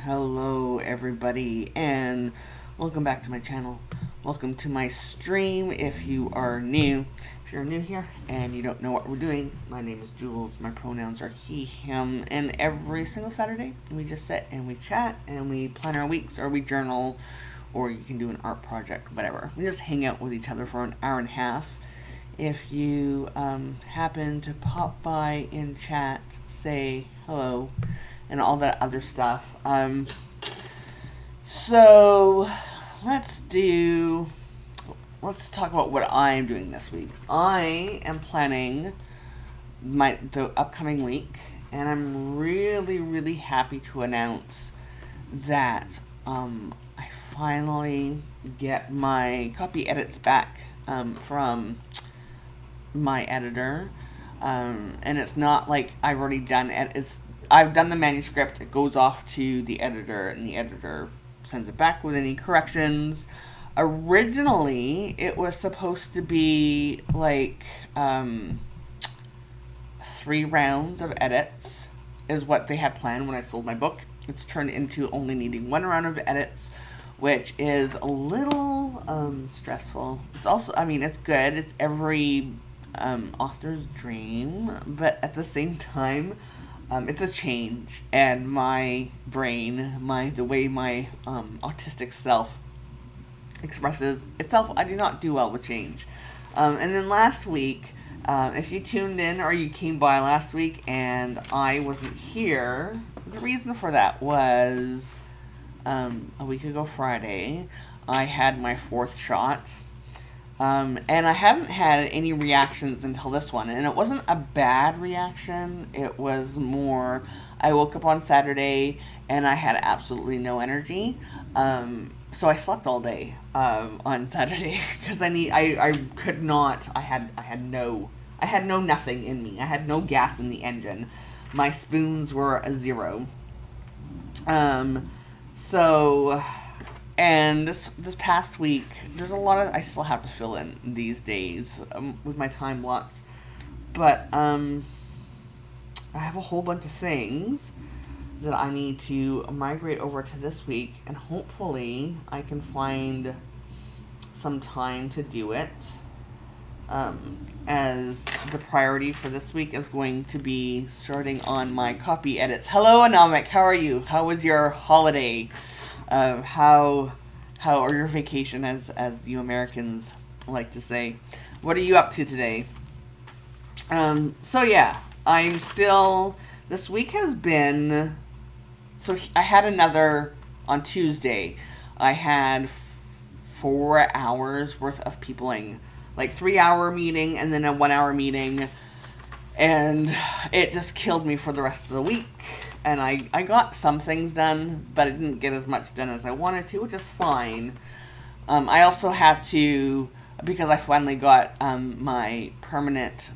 Hello everybody and welcome back to my channel. Welcome to my stream if you are new. If you're new here and you don't know what we're doing, my name is Jules, my pronouns are he, him, and every single Saturday we just sit and we chat and we plan our weeks or we journal or you can do an art project, whatever. We just hang out with each other for an hour and a half. If you happen to pop by in chat, say hello and all that other stuff. So let's talk about what I'm doing this week. I am planning the upcoming week, and I'm really happy to announce that I finally get my copy edits back from my editor, and it's not like I've already done it. I've done the manuscript, it goes off to the editor, and the editor sends it back with any corrections. Originally, it was supposed to be like 3 rounds of edits is what they had planned when I sold my book. It's turned into only needing 1 round of edits, which is a little stressful. It's also, it's good. It's every author's dream, but at the same time, it's a change, and my brain, the way my autistic self expresses itself, I do not do well with change. And then last week, if you tuned in or you came by last week and I wasn't here, the reason for that was a week ago Friday, I had my 4th shot. And I haven't had any reactions until this one. And it wasn't a bad reaction. It was more, I woke up on Saturday and I had absolutely no energy. So I slept all day on Saturday because I could not, I had no nothing in me. I had no gas in the engine. My spoons were a 0. And this past week, there's a lot I still have to fill in these days with my time blocks. But I have a whole bunch of things that I need to migrate over to this week. And hopefully I can find some time to do it. As the priority for this week is going to be starting on my copy edits. Hello, Anamik. How are you? How was your holiday? How are your vacation, as you Americans like to say? What are you up to today? So yeah, I'm still, this week has been, so I had another, on Tuesday, I had 4 hours worth of peopling, like 3-hour meeting and then a 1-hour meeting, and it just killed me for the rest of the week. And I got some things done, but I didn't get as much done as I wanted to, which is fine. I also had to, because I finally got my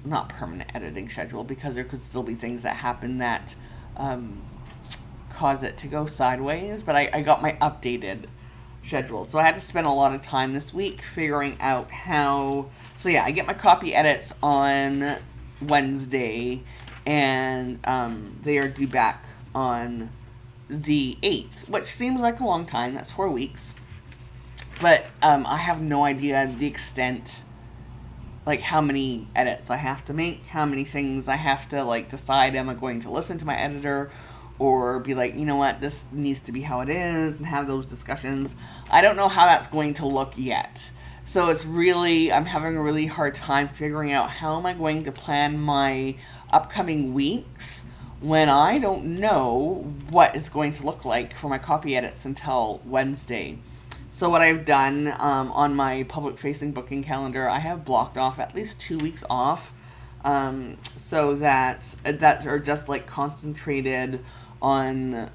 not permanent editing schedule, because there could still be things that happen that cause it to go sideways, but I got my updated schedule. So I had to spend a lot of time this week figuring out how, so yeah, I get my copy edits on Wednesday, and they are due back on the 8th, which seems like a long time. That's 4 weeks. But I have no idea the extent, like how many edits I have to make, how many things I have to like decide, am I going to listen to my editor or be like, you know what, this needs to be how it is, and have those discussions. I don't know how that's going to look yet. So it's really, I'm having a really hard time figuring out how am I going to plan my upcoming weeks when I don't know what it's going to look like for my copy edits until Wednesday. So what I've done on my public-facing booking calendar, I have blocked off at least 2 weeks off, so that are just like concentrated on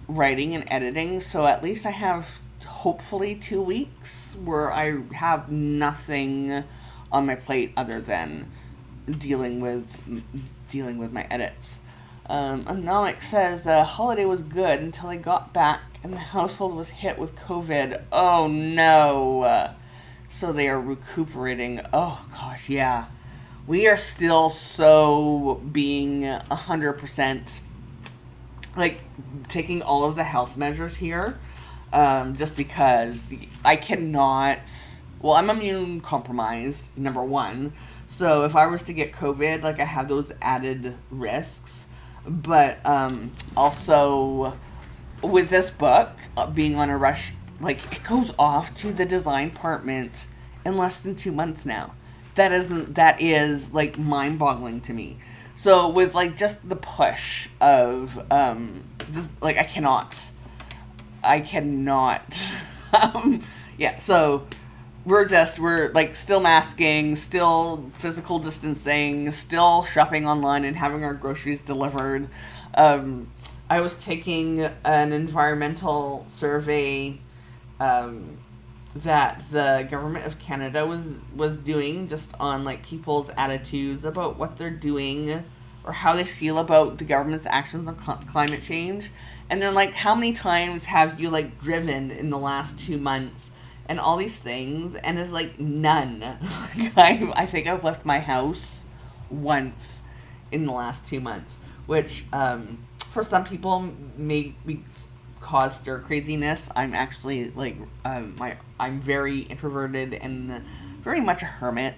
writing and editing. So at least I have hopefully 2 weeks where I have nothing on my plate other than dealing with my edits. Anomic says the holiday was good until I got back and the household was hit with COVID. Oh no. So they are recuperating. Oh gosh, yeah. We are still so being 100% like taking all of the health measures here, just because I cannot. Well, I'm immune compromised, number one. So if I was to get COVID, like I have those added risks. But also with this book being on a rush, like it goes off to the design department in less than 2 months now. That is like mind boggling to me. So with like just the push of this, like I cannot yeah, so we're like still masking, still physical distancing, still shopping online and having our groceries delivered. I was taking an environmental survey that the government of Canada was doing, just on like people's attitudes about what they're doing or how they feel about the government's actions on climate change. And they're like, how many times have you like driven in the last 2 months and all these things? And it's like none. Like, I think I've left my house once in the last 2 months, which for some people may be cause stir craziness. I'm actually like I'm very introverted and very much a hermit.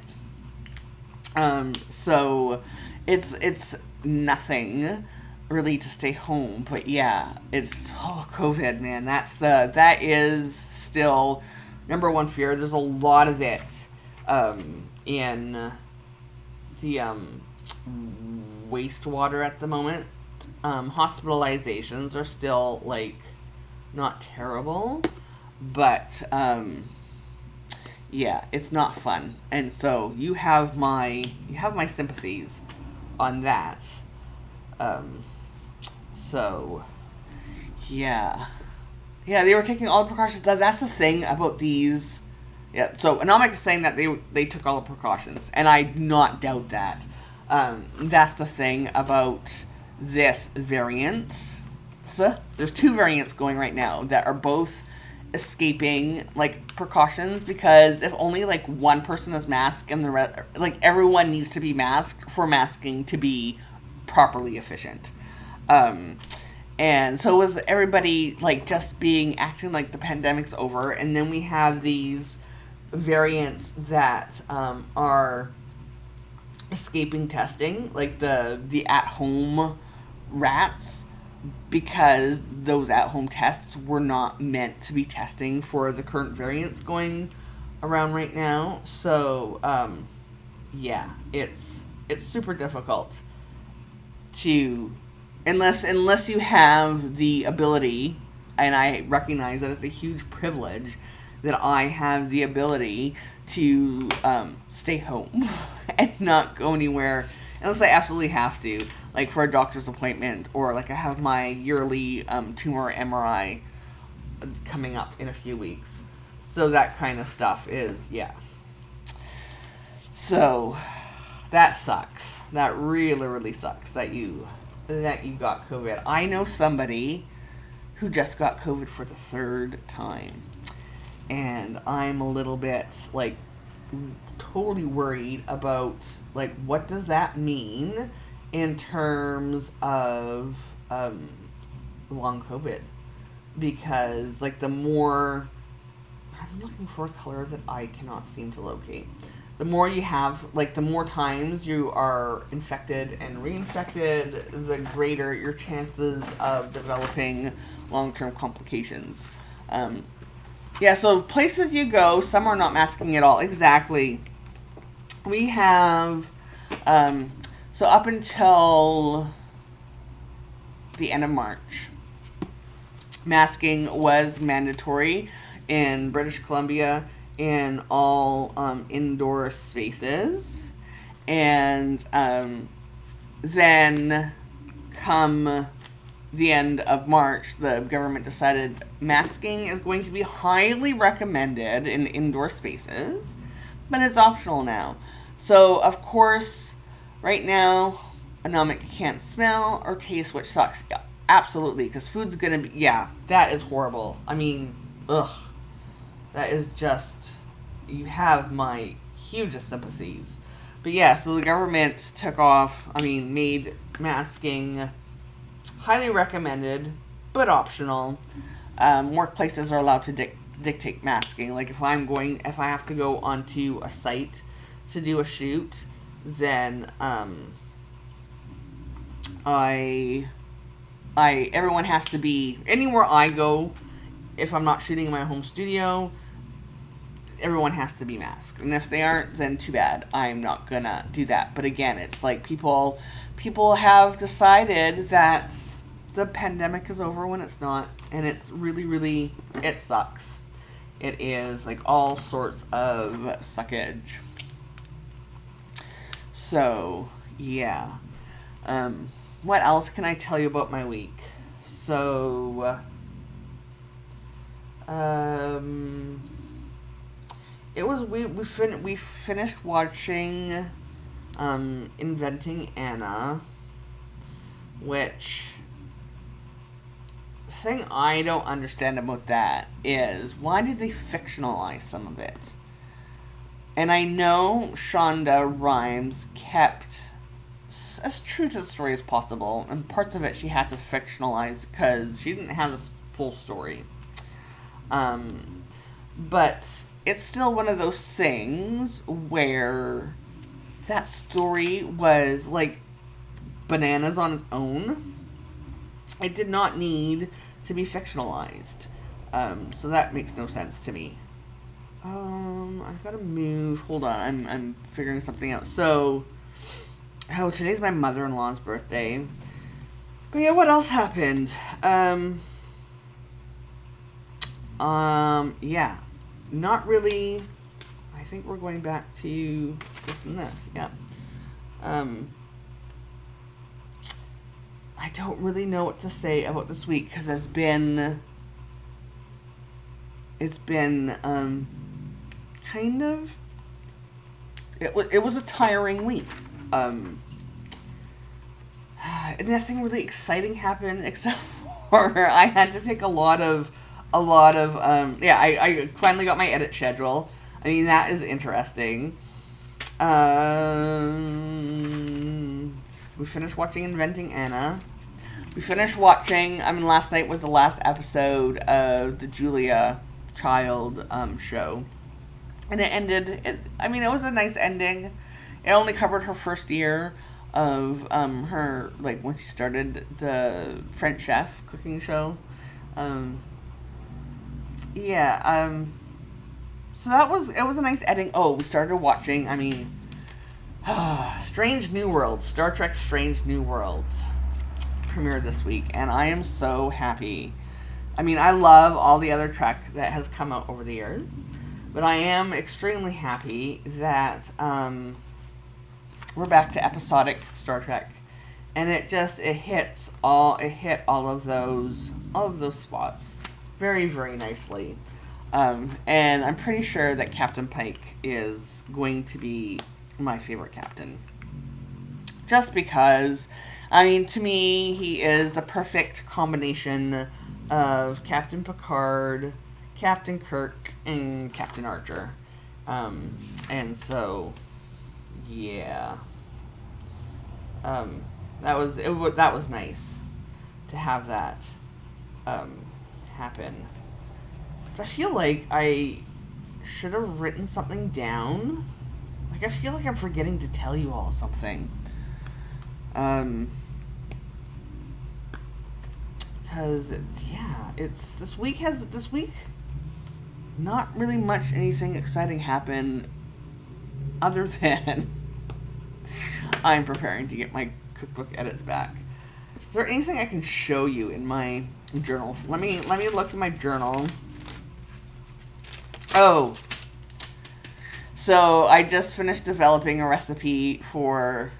So it's nothing really to stay home, but yeah, it's COVID, man. That is still number one fear. There's a lot of it in the wastewater at the moment. Hospitalizations are still like not terrible, but yeah, it's not fun. And so you have my sympathies on that. So yeah, they were taking all the precautions. That's the thing about these. Yeah, so Anomic is saying that they took all the precautions, and I do not doubt that. That's the thing about this variant. So, there's two variants going right now that are both escaping like precautions, because if only like one person is masked and the rest, like everyone needs to be masked for masking to be properly efficient. And so with everybody like just acting like the pandemic's over, and then we have these variants that are escaping testing, like the at-home rats, because those at-home tests were not meant to be testing for the current variants going around right now. So yeah, it's super difficult to, unless you have the ability, and I recognize that it's a huge privilege that I have the ability to stay home and not go anywhere unless I absolutely have to, like for a doctor's appointment, or like I have my yearly tumor MRI coming up in a few weeks. So that kind of stuff is, yeah. So that sucks. That really, really sucks that you got COVID. I know somebody who just got COVID for the third time, and I'm a little bit like totally worried about like what does that mean in terms of long COVID, because like the more, I'm looking for a color that I cannot seem to locate. The more you have, like the more times you are infected and reinfected, the greater your chances of developing long-term complications. Yeah, so places you go, some are not masking at all. Exactly. We have, so up until the end of March, masking was mandatory in British Columbia in all indoor spaces. And then come the end of March, the government decided masking is going to be highly recommended in indoor spaces, but it's optional now. So, of course, right now, Anomic can't smell or taste, which sucks. Yeah, absolutely, because food's gonna be, yeah, that is horrible. I mean, ugh. That is just, you have my hugest sympathies. But yeah, so the government made masking highly recommended, but optional. Workplaces are allowed to dictate masking. Like if I have to go onto a site to do a shoot, then everyone has to be, anywhere I go, if I'm not shooting in my home studio, everyone has to be masked. And if they aren't, then too bad. I'm not gonna do that. But again, it's like people have decided that the pandemic is over when it's not. And it's really, really, it sucks. It is like all sorts of suckage. So, yeah. What else can I tell you about my week? So, it was we finished watching Inventing Anna, which thing I don't understand about that is why did they fictionalize some of it? And I know Shonda Rhimes kept as true to the story as possible, and parts of it she had to fictionalize because she didn't have a full story. But it's still one of those things where that story was like bananas on its own. It did not need to be fictionalized. So that makes no sense to me. I've got to move. Hold on, I'm figuring something out. So, today's my mother-in-law's birthday. But yeah, what else happened? Yeah, not really. I think we're going back to this and this. Yeah. I don't really know what to say about this week because it's been kind of, it was a tiring week. Nothing really exciting happened except for I had to take a lot of I finally got my edit schedule. I mean, that is interesting. We finished watching Inventing Anna. We finished watching, last night was the last episode of the Julia Child show. And it ended, it was a nice ending. It only covered her first year of her, like, when she started the French Chef cooking show. So it was a nice ending. Oh, we started watching, Strange New Worlds, Star Trek Strange New Worlds premiered this week, and I am so happy. I love all the other Trek that has come out over the years, but I am extremely happy that we're back to episodic Star Trek, and it hit all of those spots very, very nicely. And I'm pretty sure that Captain Pike is going to be my favorite captain. Just because, to me, he is the perfect combination of Captain Picard, Captain Kirk, and Captain Archer. And so, yeah. That was nice to have that happen. I feel like I should have written something down. Like, I feel like I'm forgetting to tell you all something. Because, it's this week, not really much anything exciting happened other than I'm preparing to get my cookbook edits back. Is there anything I can show you in my journal? Let me look at my journal. Oh, so I just finished developing a recipe for,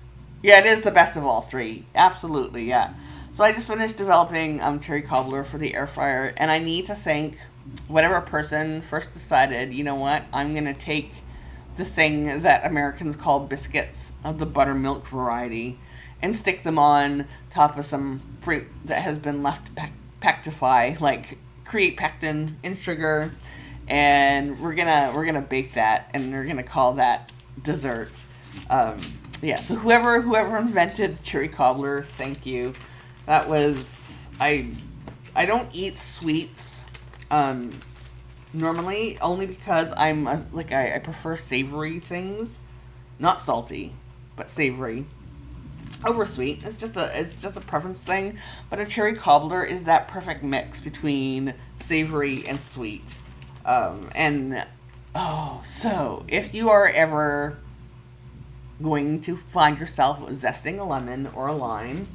it is the best of all three. Absolutely, yeah. So I just finished developing cherry cobbler for the air fryer, and I need to thank whatever person first decided, you know what, I'm going to take the thing that Americans call biscuits of the buttermilk variety and stick them on top of some fruit that has been left pectify, like create pectin in sugar. And we're gonna bake that, and we're gonna call that dessert. So whoever invented cherry cobbler, thank you. That was, I don't eat sweets, normally, only because I prefer savory things. Not salty, but savory over sweet. It's just a preference thing. But a cherry cobbler is that perfect mix between savory and sweet. So if you are ever going to find yourself zesting a lemon or a lime,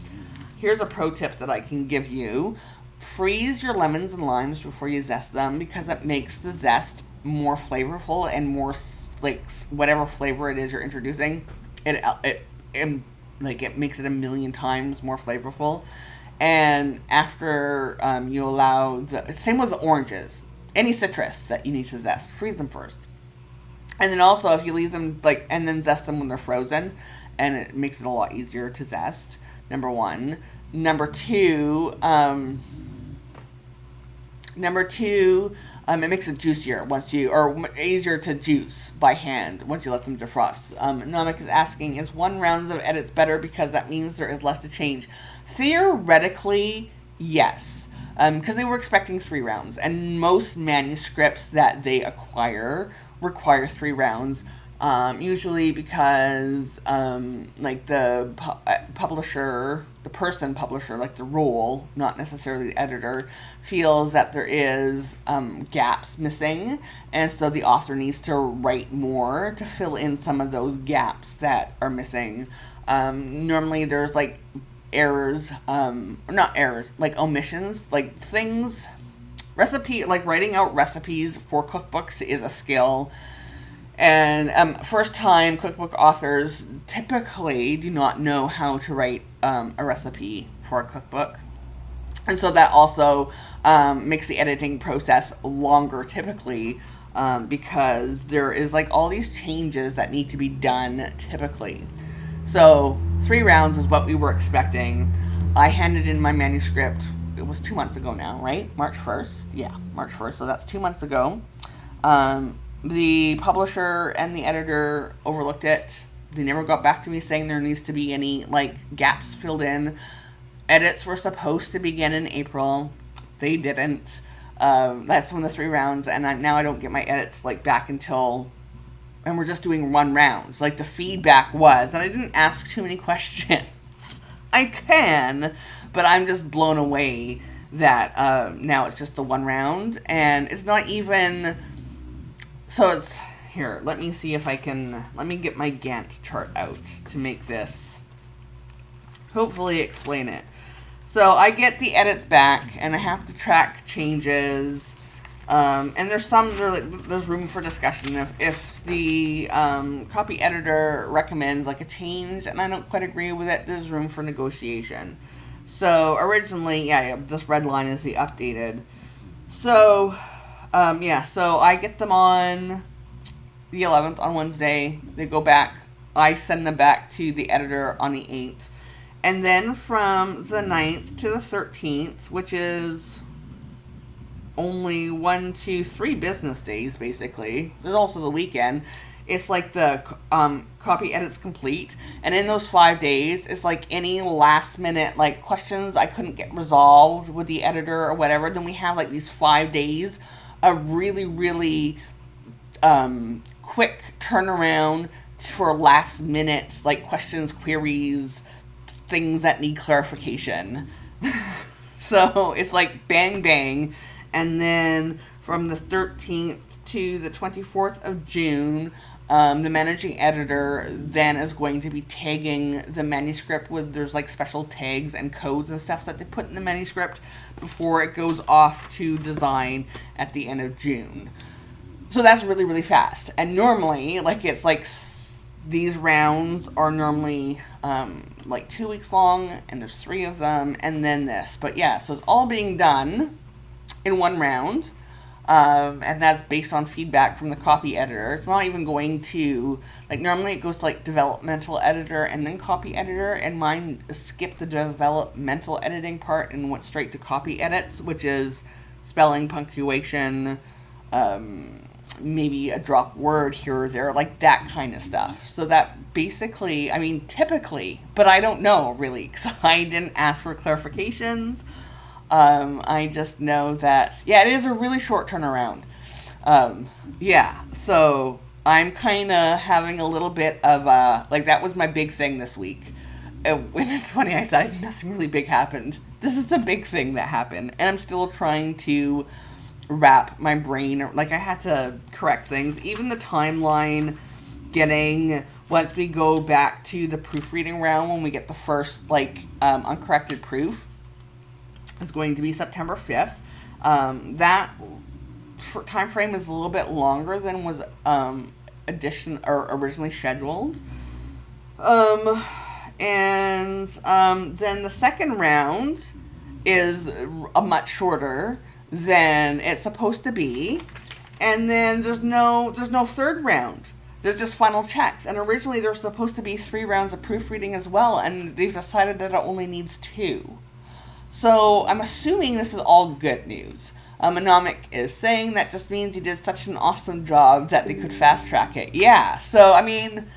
here's a pro tip that I can give you. Freeze your lemons and limes before you zest them, because it makes the zest more flavorful and more whatever flavor it is you're introducing. It makes it a million times more flavorful. And after you allow same with the oranges, any citrus that you need to zest, freeze them first. And then also, if you leave them and then zest them when they're frozen, and it makes it a lot easier to zest. Number one. Number two, it makes it juicier easier to juice by hand once you let them defrost. Namek is asking, is 1 round of edits better because that means there is less to change? Theoretically, yes. Because they were expecting 3 rounds, and most manuscripts that they acquire require 3 rounds. Usually because the publisher, the publisher, like the role, not necessarily the editor, feels that there is gaps missing, and so the author needs to write more to fill in some of those gaps that are missing. Normally there's errors, not errors, omissions, things, writing out recipes for cookbooks is a skill. And first-time cookbook authors typically do not know how to write a recipe for a cookbook. And so that also makes the editing process longer typically, because there is all these changes that need to be done typically. So 3 rounds is what we were expecting. I handed in my manuscript, it was 2 months ago now, right? March 1st? Yeah, March 1st, so that's 2 months ago. The publisher and the editor overlooked it. They never got back to me saying there needs to be any gaps filled in. Edits were supposed to begin in April. They didn't. That's when the 3 rounds, and now I don't get my edits back until, and we're just doing 1 round. The feedback was, and I didn't ask too many questions. I can, but I'm just blown away that now it's just the 1 round, and it's not even. So it's, here, let me see if I can, let me get my Gantt chart out to make this, hopefully explain it. So I get the edits back, and I have to track changes, and there's room for discussion. If the copy editor recommends a change, and I don't quite agree with it, there's room for negotiation. So originally, this red line is the updated. So so I get them on the 11th, on Wednesday. They go back. I send them back to the editor on the 8th. And then from the 9th to the 13th, which is only 1, 2, 3 business days, basically. There's also the weekend. It's the copy edits complete. And in those 5 days, it's any last minute questions I couldn't get resolved with the editor or whatever. Then we have these 5 days a really, really quick turnaround for last minute questions, queries, things that need clarification. So it's bang bang. And then from the 13th to the 24th of June, the managing editor then is going to be tagging the manuscript with, there's special tags and codes and stuff that they put in the manuscript before it goes off to design at the end of June. So that's really, really fast. And normally, it's these rounds are normally 2 weeks long, and there's 3 of them, and then this. But yeah, so it's all being done in 1 round. And that's based on feedback from the copy editor. It's not even going to, normally it goes to, developmental editor and then copy editor, and mine skipped the developmental editing part and went straight to copy edits, which is spelling, punctuation, maybe a drop word here or there, like that kind of stuff. So that basically, I mean, typically, but I don't know really, because I didn't ask for clarifications. I just know that, yeah, it is a really short turnaround. Yeah, so I'm kind of having a little bit of like, that was my big thing this week. When it's funny, I said nothing really big happened. This is a big thing that happened, and I'm still trying to wrap my brain. Like, I had to correct things. Even the timeline, once we go back to the proofreading round, when we get the first, like, uncorrected proof, it's going to be September 5th. That time frame is a little bit longer than was originally scheduled. And then the second round is a much shorter than it's supposed to be. And then there's no third round. There's just final checks. And originally there's supposed to be 3 rounds of proofreading as well, and they've decided that it only needs 2. So I'm assuming this is all good news. Anomic is saying that just means you did such an awesome job that they could fast track it. Yeah, so I mean,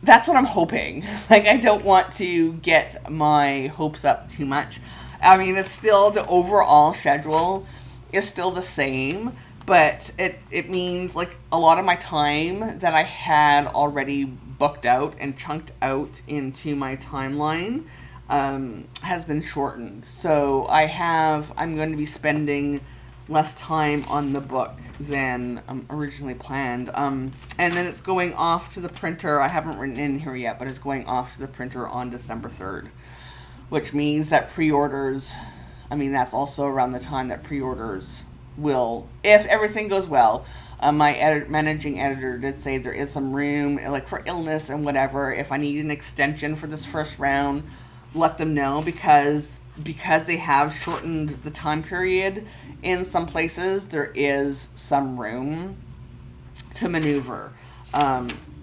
that's what I'm hoping. Like, I don't want to get my hopes up too much. I mean, it's still, the overall schedule is still the same, but it means, like, a lot of my time that I had already booked out and chunked out into my timeline has been shortened. So I'm going to be spending less time on the book than originally planned. And then it's going off to the printer. I haven't written in here yet, but it's going off to the printer on December 3rd, which means that pre-orders, I mean, that's also around the time that pre-orders will, if everything goes well. My managing editor did say there is some room, like, for illness and whatever. If I need an extension for this first round, let them know, because they have shortened the time period in some places. There is some room to maneuver,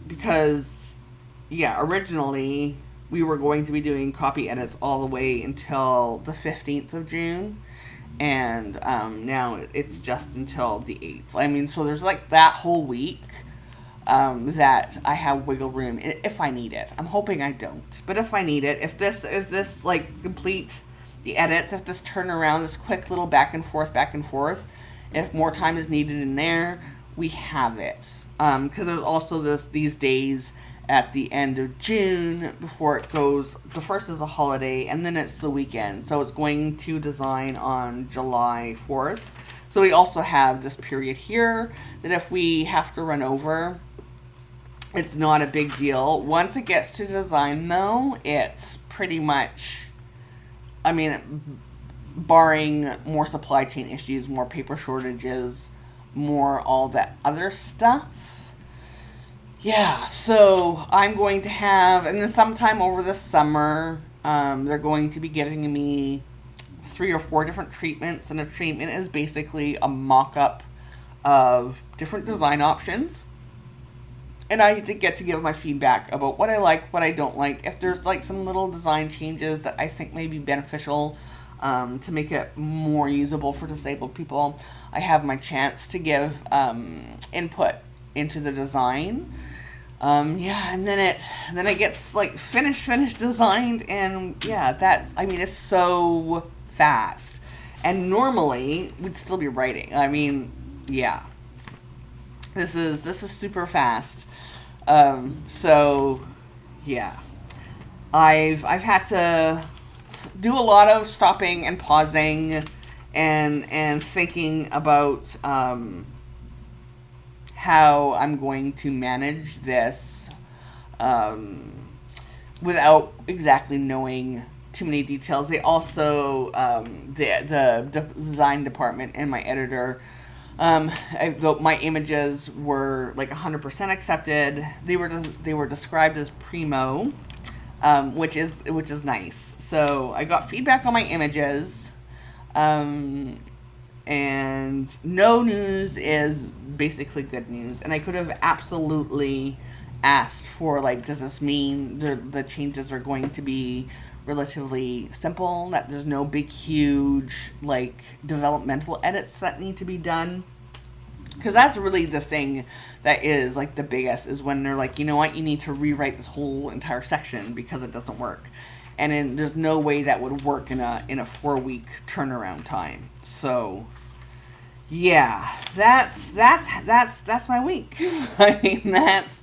because, yeah, originally we were going to be doing copy edits all the way until the 15th of June, and now it's just until the 8th. I mean, so there's, like, that whole week that I have wiggle room if I need it. I'm hoping I don't, but if I need it, if this like, complete the edits, if this turnaround, this quick little back and forth, if more time is needed in there, we have it. Because there's also these days at the end of June before it goes. The first is a holiday, and then it's the weekend, so it's going to design on July 4th. So we also have this period here that if we have to run over, it's not a big deal. Once it gets to design, though, it's pretty much, I mean, barring more supply chain issues, more paper shortages, more all that other stuff. Yeah, so I'm going to have, and then sometime over the summer, they're going to be giving me 3 or 4 different treatments, and a treatment is basically a mock-up of different design options. And I get to give my feedback about what I like, what I don't like. If there's, like, some little design changes that I think may be beneficial to make it more usable for disabled people, I have my chance to give input into the design. Yeah, and then it gets, like, finished designed, and yeah, it's so fast. And normally we'd still be writing. I mean, yeah, this is super fast. So yeah, I've had to do a lot of stopping and pausing and thinking about how I'm going to manage this without exactly knowing too many details. They also the design department and my editor, my images were like 100% accepted. They were described as primo, which is nice. So I got feedback on my images, and no news is basically good news. And I could have absolutely asked for, like, does this mean the changes are going to be relatively simple, that there's no big huge, like, developmental edits that need to be done? Because that's really the thing that is like the biggest, is when they're like, you know what, you need to rewrite this whole entire section because it doesn't work. And there's no way that would work in a 4-week turnaround time. So yeah, that's my week. I mean, that's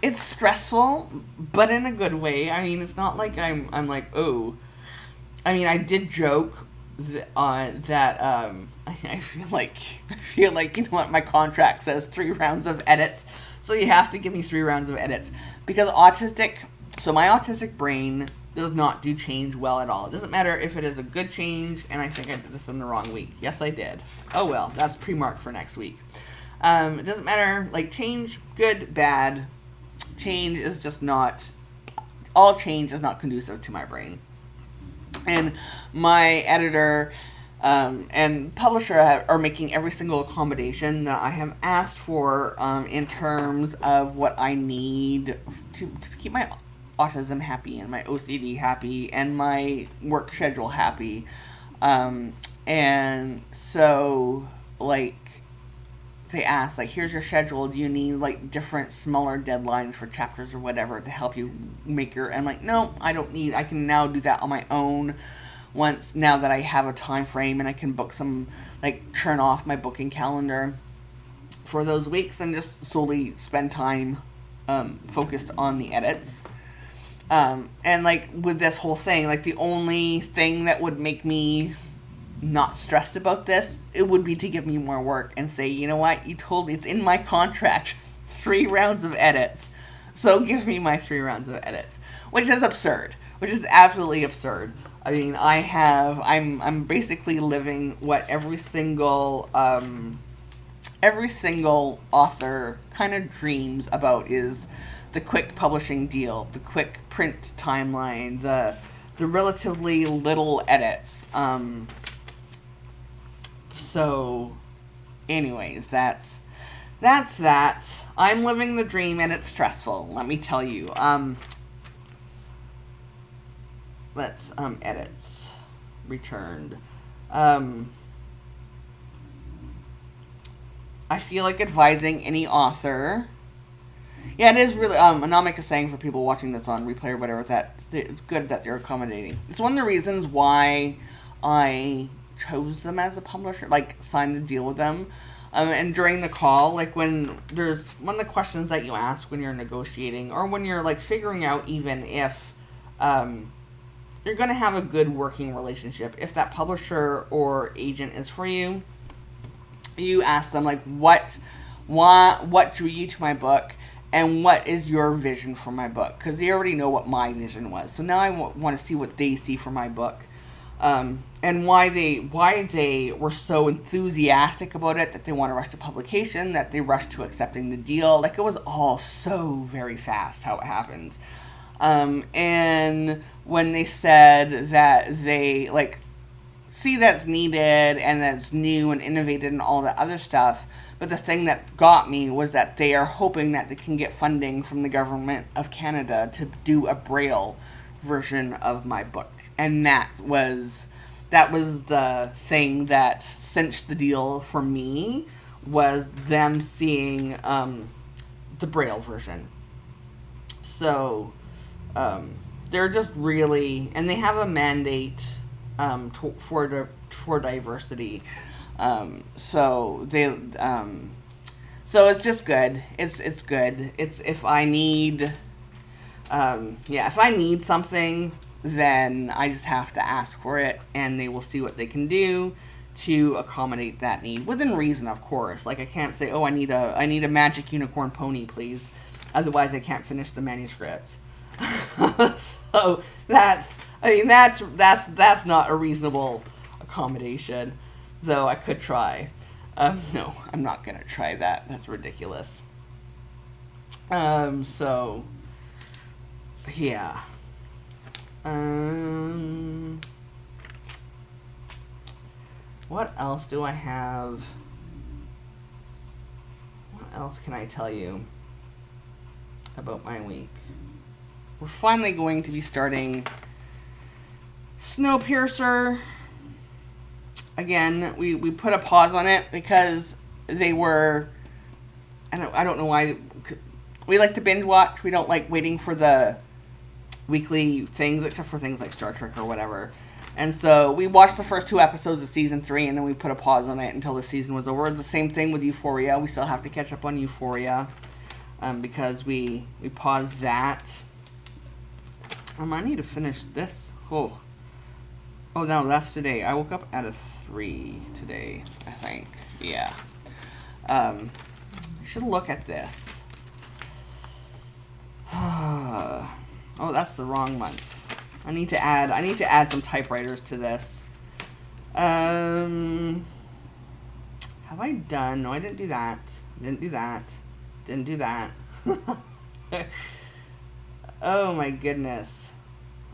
it's stressful, but in a good way. I mean, it's not like I'm like, oh. I mean, I did joke that I feel like, you know what, my contract says 3 rounds of edits, so you have to give me 3 rounds of edits, because my autistic brain does not do change well at all. It doesn't matter if it is a good change, and I think I did this in the wrong week. Yes, I did. Oh well, that's pre-marked for next week. It doesn't matter, like, change, good, bad, change is just not, all change is not conducive to my brain. And my editor and publisher are making every single accommodation that I have asked for in terms of what I need to keep my autism happy and my OCD happy and my work schedule happy. And so, like, they asked, like, here's your schedule. Do you need, like, different smaller deadlines for chapters or whatever to help you make your... I'm like, no, I don't need... I can now do that on my own now that I have a time frame, and I can book some, like, turn off my booking calendar for those weeks and just solely spend time focused on the edits. And, like, with this whole thing, like, the only thing that would make me not stressed about this, it would be to give me more work and say, you know what, you told me, it's in my contract, 3 rounds of edits, so give me my 3 rounds of edits, which is absurd, which is absolutely absurd. I mean, I'm basically living what every single author kind of dreams about, is the quick publishing deal, the quick print timeline, the relatively little edits. So, anyways, that's that. I'm living the dream, and it's stressful, let me tell you. Let's, edits. Returned. I feel like advising any author... Yeah, it is really, Anamika is saying, for people watching this on replay or whatever, that it's good that they're accommodating. It's one of the reasons why I chose them as a publisher, like, signed the deal with them. And during the call, like, when there's one of the questions that you ask when you're negotiating, or when you're, like, figuring out even if you're going to have a good working relationship, if that publisher or agent is for you, you ask them, like, what drew you to my book, and what is your vision for my book? Because they already know what my vision was. So now I want to see what they see for my book. And why they were so enthusiastic about it, that they want to rush to publication, that they rushed to accepting the deal. Like, it was all so very fast how it happened. And when they said that they, like, see that's needed and that's new and innovative and all that other stuff, but the thing that got me was that they are hoping that they can get funding from the government of Canada to do a Braille version of my book. And that was the thing that cinched the deal for me, was them seeing the Braille version. So they're just really, and they have a mandate for diversity. So it's just good. It's good. It's, if I need something, then I just have to ask for it, and they will see what they can do to accommodate that need, within reason, of course. Like, I can't say, oh, I need a magic unicorn pony, please, otherwise I can't finish the manuscript. So that's not a reasonable accommodation, though I could try. No, I'm not gonna try that. That's ridiculous. So yeah. What else do I have? What else can I tell you about my week? We're finally going to be starting Snowpiercer. again, we put a pause on it because they were, I don't know why, we like to binge watch. We don't like waiting for the weekly things, except for things like Star Trek or whatever. And so we watched the first 2 episodes of season 3, and then we put a pause on it until the season was over. The same thing with Euphoria. We still have to catch up on Euphoria because we paused that. I need to finish this. Oh, no, that's today. I woke up at a 3 today, I think. Yeah. I should look at this. Oh, that's the wrong month. I need to add some typewriters to this. Have I done? No, I didn't do that. Didn't do that. Oh my goodness.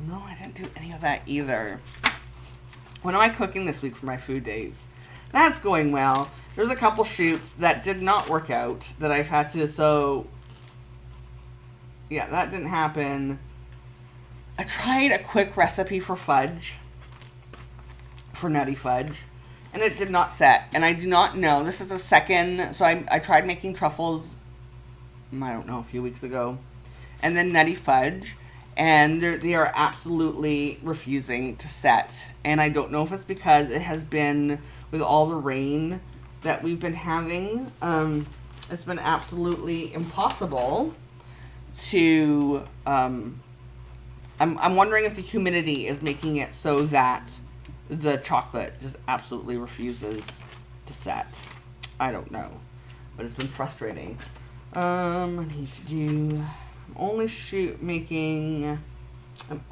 No, I didn't do any of that either. What am I cooking this week for my food days? That's going well. There's a couple shoots that did not work out that I've had to, so yeah, that didn't happen. I tried a quick recipe for fudge, for nutty fudge, and it did not set. And I do not know. This is a second. So I tried making truffles, I don't know, a few weeks ago. And then nutty fudge. And they are absolutely refusing to set. And I don't know if it's because it has been, with all the rain that we've been having, it's been absolutely impossible to... I'm wondering if the humidity is making it so that the chocolate just absolutely refuses to set. I don't know. But it's been frustrating. I need to do... I'm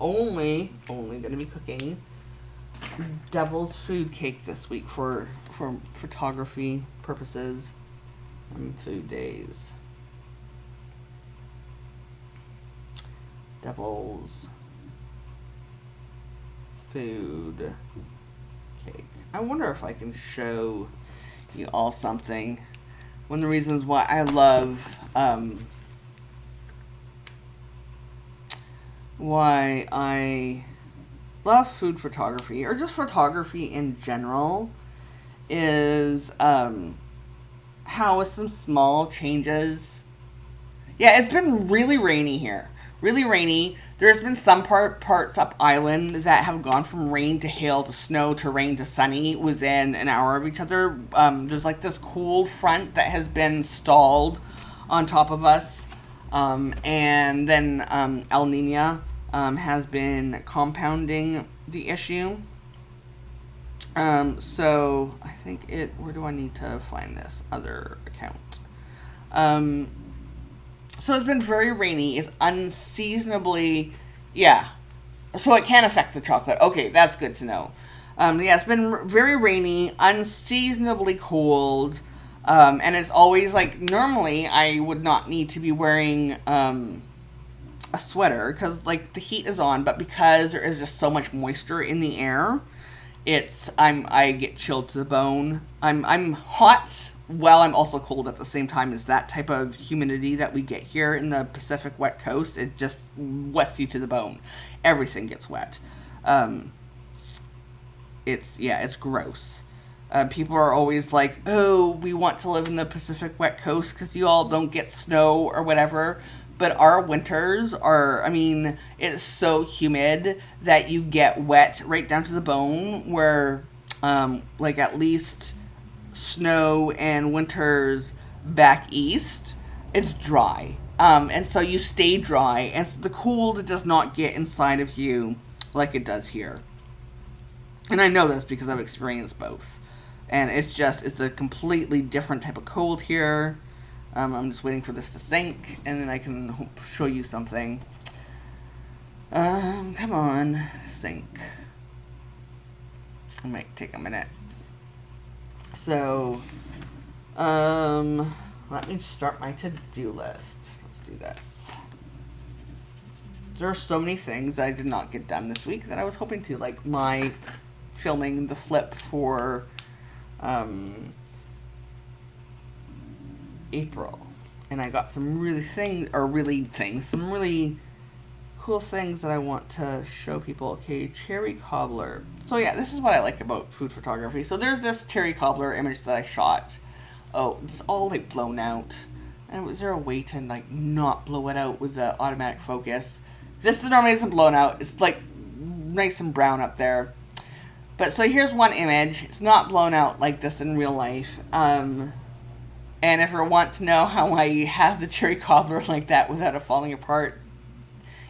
only going to be cooking devil's food cake this week for photography purposes on food days. Devil's food cake. I wonder if I can show you all something. One of the reasons why I love food photography, or just photography in general, is how with some small changes. Yeah, it's been really rainy here. Really rainy. There's been some parts up island that have gone from rain to hail to snow to rain to sunny within an hour of each other. There's like this cold front that has been stalled on top of us. And then El Nino has been compounding the issue. So I think where do I need to find this other account? So it's been very rainy. It's unseasonably, yeah. So it can affect the chocolate. Okay, that's good to know. Yeah, it's been very rainy, unseasonably cold, and it's always like, normally I would not need to be wearing a sweater because like the heat is on, but because there is just so much moisture in the air, I get chilled to the bone. I'm hot. Well, I'm also cold at the same time. As that type of humidity that we get here in the Pacific wet coast, it just wets you to the bone. Everything gets wet. It's gross. People are always like, oh, we want to live in the Pacific wet coast because you all don't get snow or whatever. But our winters are, it's so humid that you get wet right down to the bone, where like at least snow and winters back east, it's dry. And so you stay dry, and the cold does not get inside of you like it does here. And I know this because I've experienced both. And it's a completely different type of cold here. I'm just waiting for this to sink, and then I can show you something. Come on, sink. It might take a minute. So, let me start my to-do list. Let's do this. There are so many things that I did not get done this week that I was hoping to, like my filming the flip for April. And I got some really cool things that I want to show people. Okay, cherry cobbler. So yeah, this is what I like about food photography. So there's this cherry cobbler image that I shot. Oh, it's all like blown out. And was there a way to like not blow it out with the automatic focus? This is normally isn't blown out. It's like nice and brown up there. But so here's one image. It's not blown out like this in real life. And if you want to know how I have the cherry cobbler like that without it falling apart,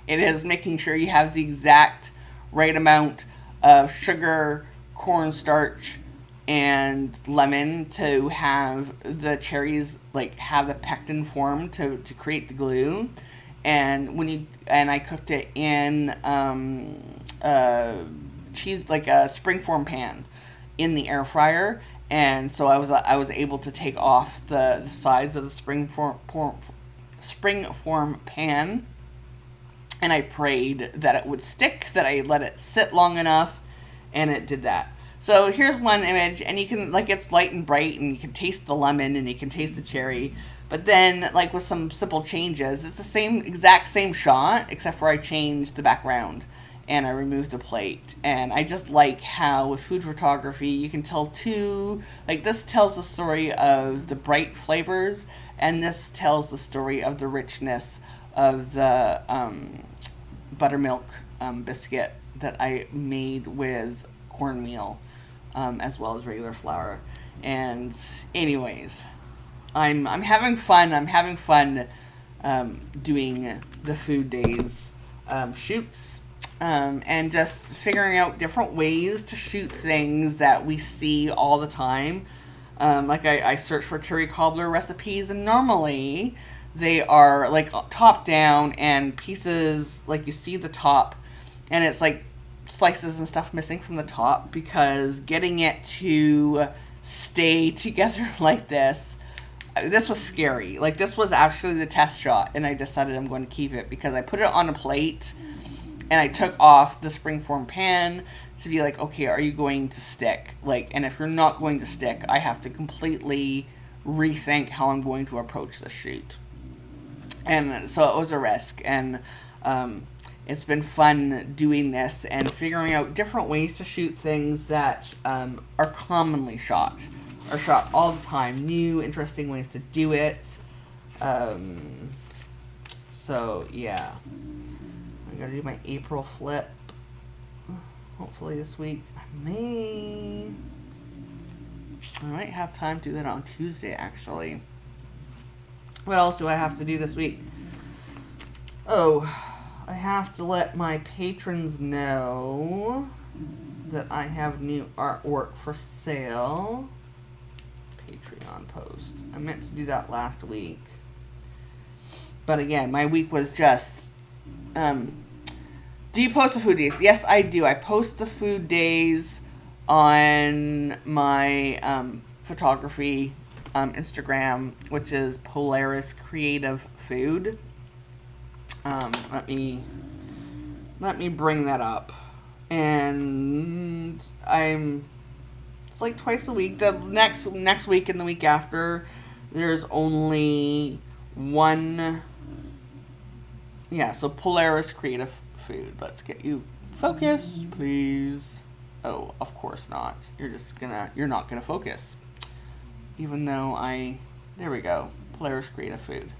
it is making sure you have the exact right amount of sugar, cornstarch, and lemon to have the cherries like have the pectin form to create the glue. And I cooked it in cheese, like a springform pan in the air fryer. And so I was able to take off the sides of the springform pan, and I prayed that it would stick, that I let it sit long enough, and it did that. So here's one image, and you can, like, it's light and bright, and you can taste the lemon, and you can taste the cherry. But then, like, with some simple changes, it's the exact same shot, except for I changed the background, and I removed the plate. And I just like how with food photography, you can tell two, like, this tells the story of the bright flavors, and this tells the story of the richness of the buttermilk biscuit that I made with cornmeal, as well as regular flour. And anyways, I'm having fun. I'm having fun doing the food days shoots, and just figuring out different ways to shoot things that we see all the time. Like I search for cherry cobbler recipes, and normally they are like top down and pieces, like you see the top, and it's like slices and stuff missing from the top, because getting it to stay together like this was scary. Like, this was actually the test shot, and I decided I'm going to keep it because I put it on a plate and I took off the springform pan to be like, okay, are you going to stick? Like, and if you're not going to stick, I have to completely rethink how I'm going to approach the shoot. And so it was a risk, and it's been fun doing this and figuring out different ways to shoot things that are commonly shot, are shot all the time. New, interesting ways to do it. So, yeah. I gotta do my April flip. Hopefully this week. I might have time to do that on Tuesday, actually. What else do I have to do this week? Oh, I have to let my patrons know that I have new artwork for sale. Patreon post. I meant to do that last week. But again, my week was just... do you post the food days? Yes, I do. I post the food days on my photography Instagram, which is Polaris Creative Food. Let me bring that up. And it's like twice a week. The next week and the week after, there's only one. Yeah, so Polaris Creative Food. Let's get you focused, please. Oh, of course not. You're not gonna focus. Even though there we go. Polaris Creative Food.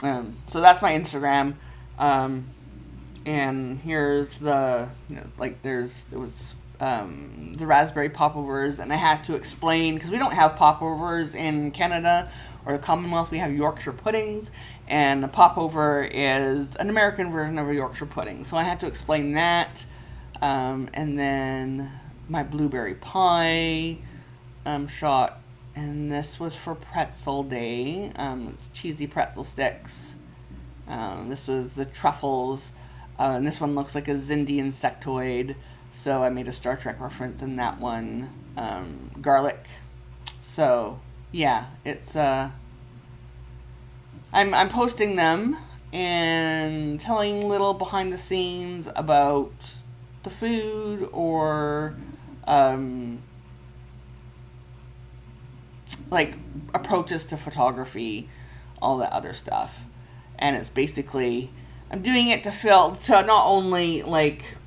So that's my Instagram. And here's the, the raspberry popovers, and I had to explain, because we don't have popovers in Canada or the Commonwealth. We have Yorkshire puddings, and the popover is an American version of a Yorkshire pudding. So I had to explain that. And then my blueberry pie shot, and this was for pretzel day. It's cheesy pretzel sticks. This was the truffles, and this one looks like a Zindi insectoid, so I made a Star Trek reference in that one. Garlic. So yeah, it's I'm posting them and telling little behind the scenes about the food, or like approaches to photography, all that other stuff. And it's basically I'm doing it to not only like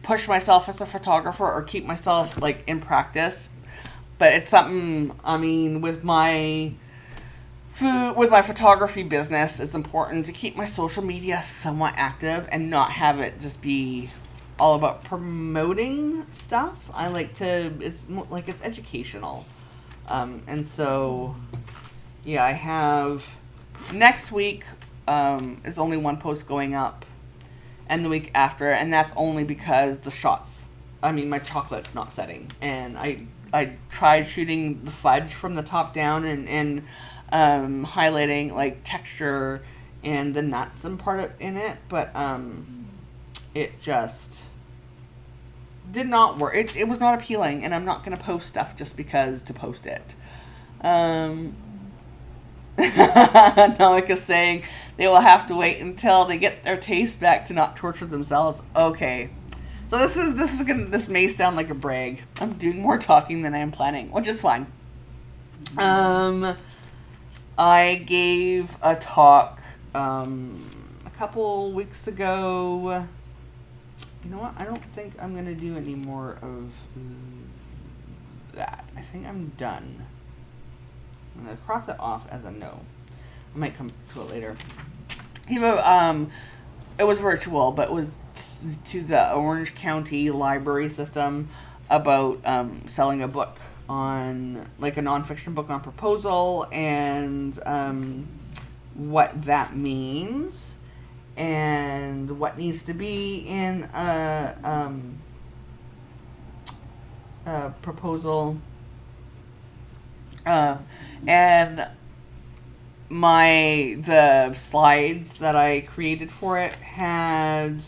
push myself as a photographer or keep myself like in practice, but it's something, I mean, with my photography business, it's important to keep my social media somewhat active and not have it just be all about promoting stuff. I like to, it's educational. And so, yeah, I have, next week is only one post going up, and the week after, and that's only because my chocolate's not setting. And I tried shooting the fudge from the top down and highlighting like texture and the nuts and in it, but it just did not work. It was not appealing, and I'm not going to post stuff just because to post it. Namika's saying they will have to wait until they get their taste back to not torture themselves. Okay. So this may sound like a brag. I'm doing more talking than I am planning, which is fine. I gave a talk a couple weeks ago. You know what? I don't think I'm going to do any more of that. I think I'm done. I'm going to cross it off as a no. I might come to it later. It was virtual, but it was to the Orange County library system about selling a book on, like a nonfiction book on proposal, and what that means, and what needs to be in a proposal. And the slides that I created for it had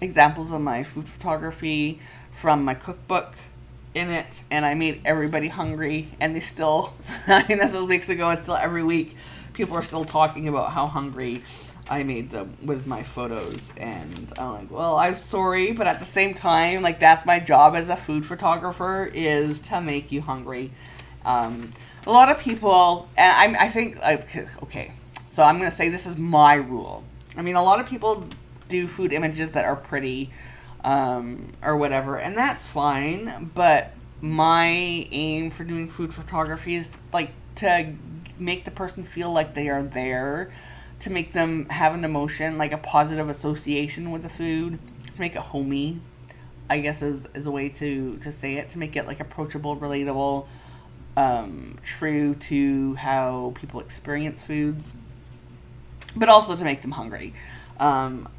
examples of my food photography from my cookbook in it, and I made everybody hungry, and they still, I mean, this was weeks ago, and still every week people are still talking about how hungry I made them with my photos. And I'm like, well, I'm sorry, but at the same time, like, that's my job as a food photographer, is to make you hungry. A lot of people, and I think, okay, so I'm going to say this is my rule. I mean, a lot of people do food images that are pretty, or whatever, and that's fine, but my aim for doing food photography is, like, to make the person feel like they are there, to make them have an emotion, like a positive association with the food, to make it homey, I guess is a way to say it, to make it, like, approachable, relatable, true to how people experience foods, but also to make them hungry.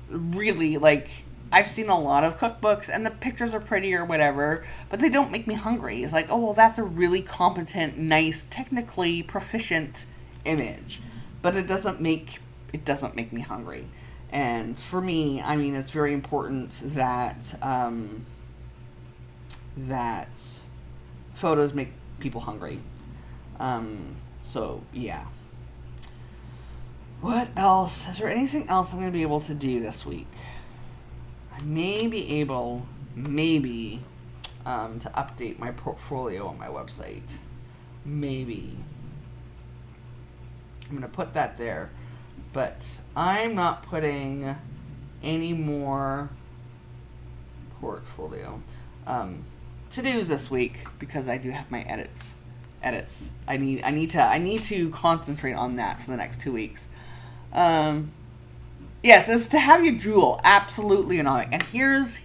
Really, like, I've seen a lot of cookbooks, and the pictures are pretty or whatever, but they don't make me hungry. It's like, oh, well, that's a really competent, nice, technically proficient image, but it doesn't make me hungry. And for me, I mean, it's very important that that photos make people hungry. So yeah. What else? Is there anything else I'm going to be able to do this week? I may be able, to update my portfolio on my website. Maybe. I'm going to put that there. But I'm not putting any more portfolio to-dos this week, because I do have my edits. I need to concentrate on that for the next 2 weeks. Yes, it's to have you drool. Absolutely annoying. And here's...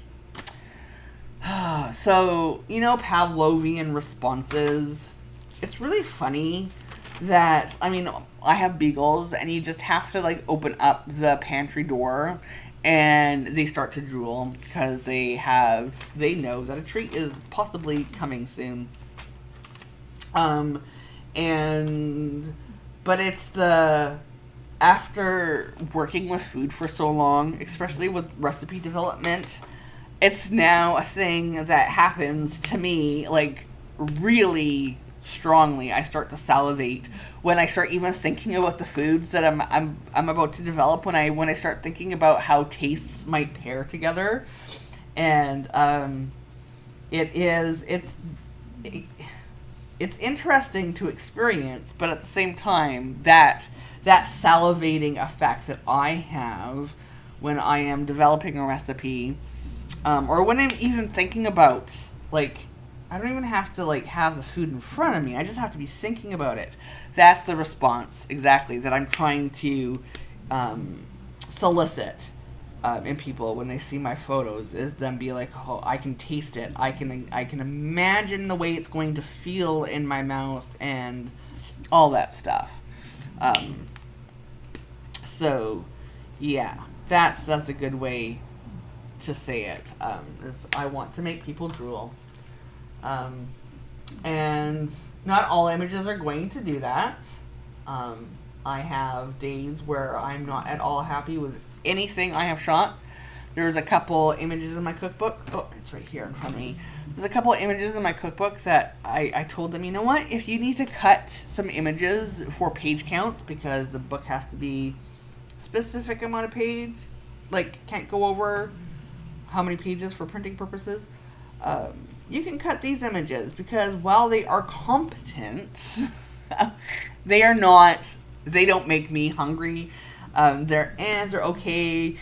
So, you know, Pavlovian responses. It's really funny that, I mean, I have beagles, and you just have to, like, open up the pantry door, and they start to drool, because they know that a treat is possibly coming soon. But it's after working with food for so long, especially with recipe development, it's now a thing that happens to me, like, really strongly. I start to salivate when I start even thinking about the foods that I'm about to develop, when I start thinking about how tastes might pair together. And it's interesting to experience, but at the same time, that that salivating effect that I have when I am developing a recipe, or when I'm even thinking about, like, I don't even have to, like, have the food in front of me. I just have to be thinking about it. That's the response, exactly, that I'm trying to solicit in people when they see my photos, is them be like, oh, I can taste it. I can imagine the way it's going to feel in my mouth and all that stuff. So, yeah, that's a good way to say it. Is I want to make people drool. And not all images are going to do that. I have days where I'm not at all happy with anything I have shot. There's a couple images in my cookbook. Oh, it's right here in front of me. There's a couple images in my cookbook that I told them, you know what? If you need to cut some images for page counts, because the book has to be specific amount of page, like, can't go over how many pages for printing purposes, you can cut these images, because while they are competent, they don't make me hungry. They're okay.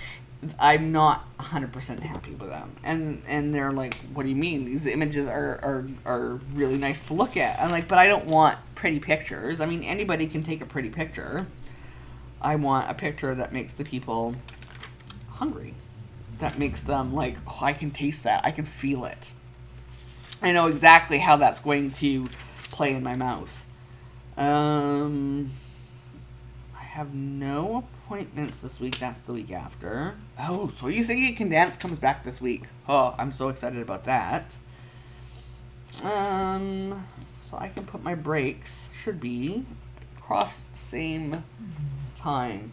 I'm not 100% happy with them. And they're like, what do you mean? These images are really nice to look at. I'm like, but I don't want pretty pictures. I mean, anybody can take a pretty picture. I want a picture that makes the people hungry. That makes them like, oh, I can taste that. I can feel it. I know exactly how that's going to play in my mouth. I have no appointments this week. That's the week after. Oh, so You Thinking Condensed comes back this week. Oh, I'm so excited about that. So I can put my breaks, should be, across the same time.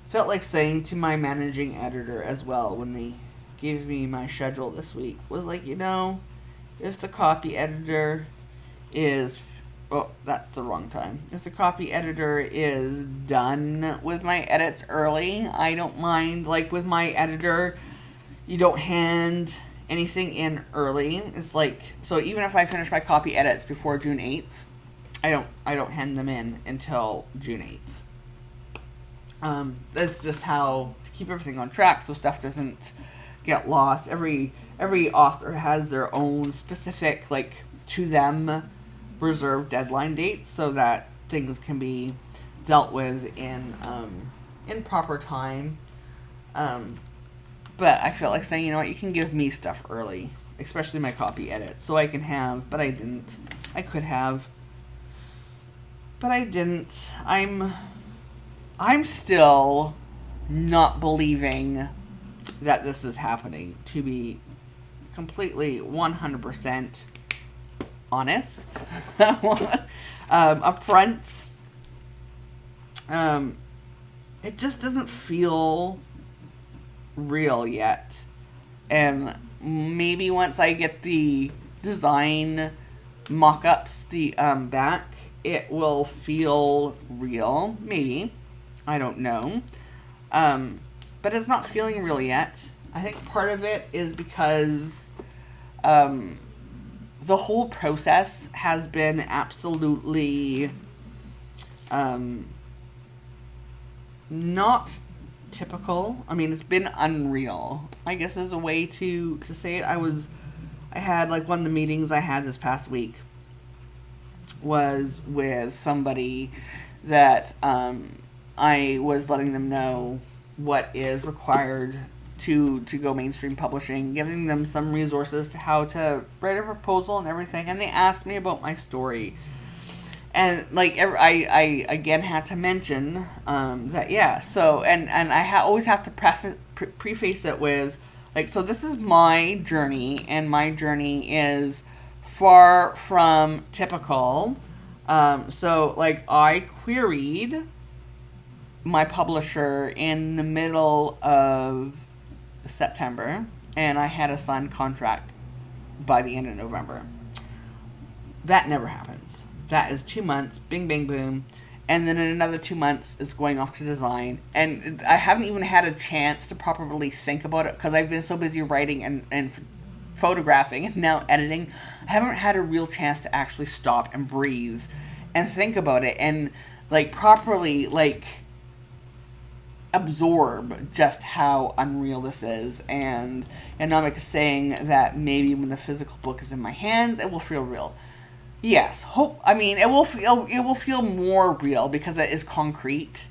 Felt like saying to my managing editor as well when they gave me my schedule this week, was like, you know, if the copy editor is... Oh, that's the wrong time. If the copy editor is done with my edits early, I don't mind. Like, with my editor, you don't hand anything in early. It's like, so even if I finish my copy edits before June 8th, I don't hand them in until June 8th. That's just how to keep everything on track so stuff doesn't get lost. Every author has their own specific, like, to them reserved deadline dates so that things can be dealt with in proper time. But I feel like saying, you know what, you can give me stuff early, especially my copy edit, so I can have, but I didn't. I could have, but I didn't. I'm still not believing that this is happening, to be completely 100% honest, upfront. It just doesn't feel real yet. And maybe once I get the design mock-ups back, it will feel real. Maybe. I don't know. But it's not feeling real yet. I think part of it is because the whole process has been absolutely not typical. I mean, it's been unreal, I guess is a way to say it. I had, like, one of the meetings I had this past week was with somebody that I was letting them know what is required to go mainstream publishing, giving them some resources to how to write a proposal and everything, and they asked me about my story. And, like, I again had to mention that, yeah, so, and I always have to preface it with, like, so this is my journey, and my journey is far from typical. So, like, I queried my publisher in the middle of September, and I had a signed contract by the end of November. That never happens. That is 2 months, bing, bang, boom. And then in another 2 months, it's going off to design. And I haven't even had a chance to properly think about it because I've been so busy writing and photographing and now editing. I haven't had a real chance to actually stop and breathe and think about it and like properly like absorb just how unreal this is. And Namek is saying that maybe when the physical book is in my hands, it will feel real. Yes, it will feel more real because it is concrete.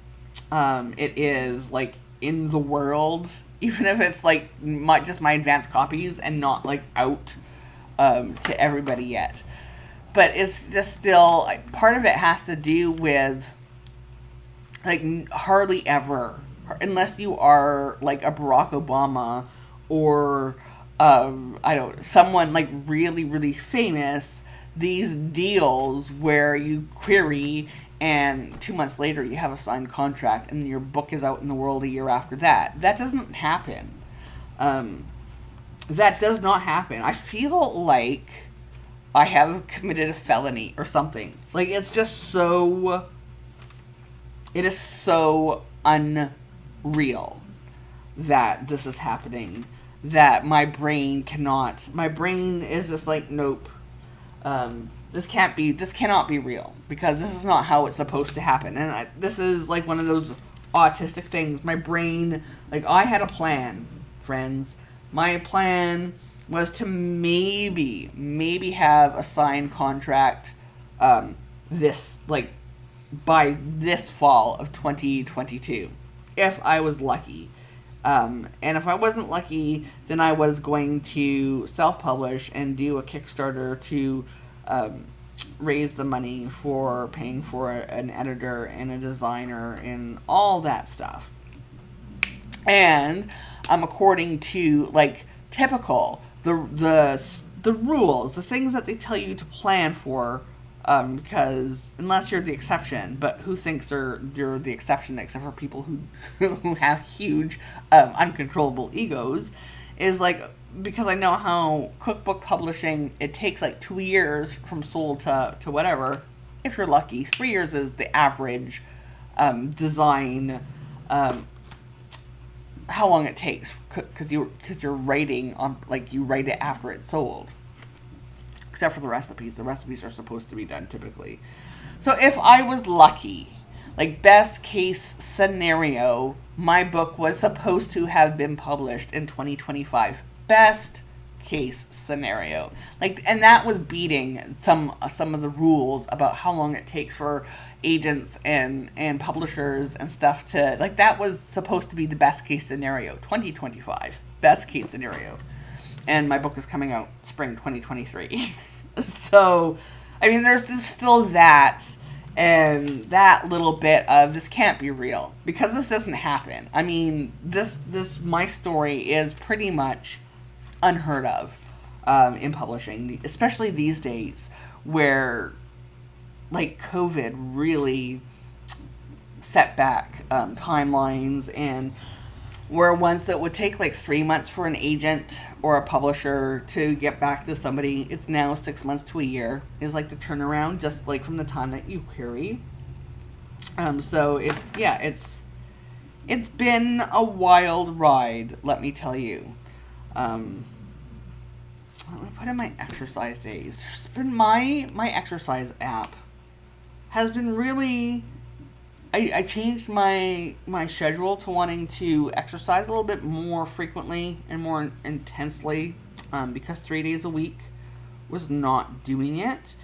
It is like in the world, even if it's like just my advanced copies and not like out to everybody yet. But it's just still part of it has to do with like hardly ever, unless you are like a Barack Obama or someone like really really famous, these deals where you query and 2 months later you have a signed contract and your book is out in the world a year after that doesn't happen. That does not happen. I feel like I have committed a felony or something. Like, it's just so... It is so unreal that this is happening, that my brain cannot... My brain is just like, nope. This cannot be real, because this is not how it's supposed to happen. And this is like one of those autistic things. My brain, like, I had a plan, friends. My plan was to maybe have a signed contract, by this fall of 2022, if I was lucky. And if I wasn't lucky, then I was going to self-publish and do a Kickstarter to raise the money for paying for an editor and a designer and all that stuff. And according to like typical the rules, the things that they tell you to plan for, because unless you're the exception, but who thinks you're the exception except for people who have huge uncontrollable egos, is like, because I know how cookbook publishing, it takes like 2 years from sold to whatever. If you're lucky, 3 years is the average design. How long it takes, because you're writing on, like, you write it after it's sold, except for the recipes. The recipes are supposed to be done typically. So if I was lucky, like best case scenario, my book was supposed to have been published in 2025. Best case scenario, like, and that was beating some of the rules about how long it takes for agents and publishers and stuff to, like, that was supposed to be the best case scenario. 2025 best case scenario, and my book is coming out spring 2023. So I mean, there's still that, and that little bit of this can't be real, because this doesn't happen. I mean, this my story is pretty much unheard of in publishing, especially these days where like COVID really set back timelines, and where once it would take like 3 months for an agent or a publisher to get back to somebody, it's now 6 months to a year is like the turnaround, just like from the time that you query. So it's been a wild ride, let me tell you. Let me put in my exercise days. There's been my exercise app has been really... I changed my schedule to wanting to exercise a little bit more frequently and more intensely, because 3 days a week was not doing it.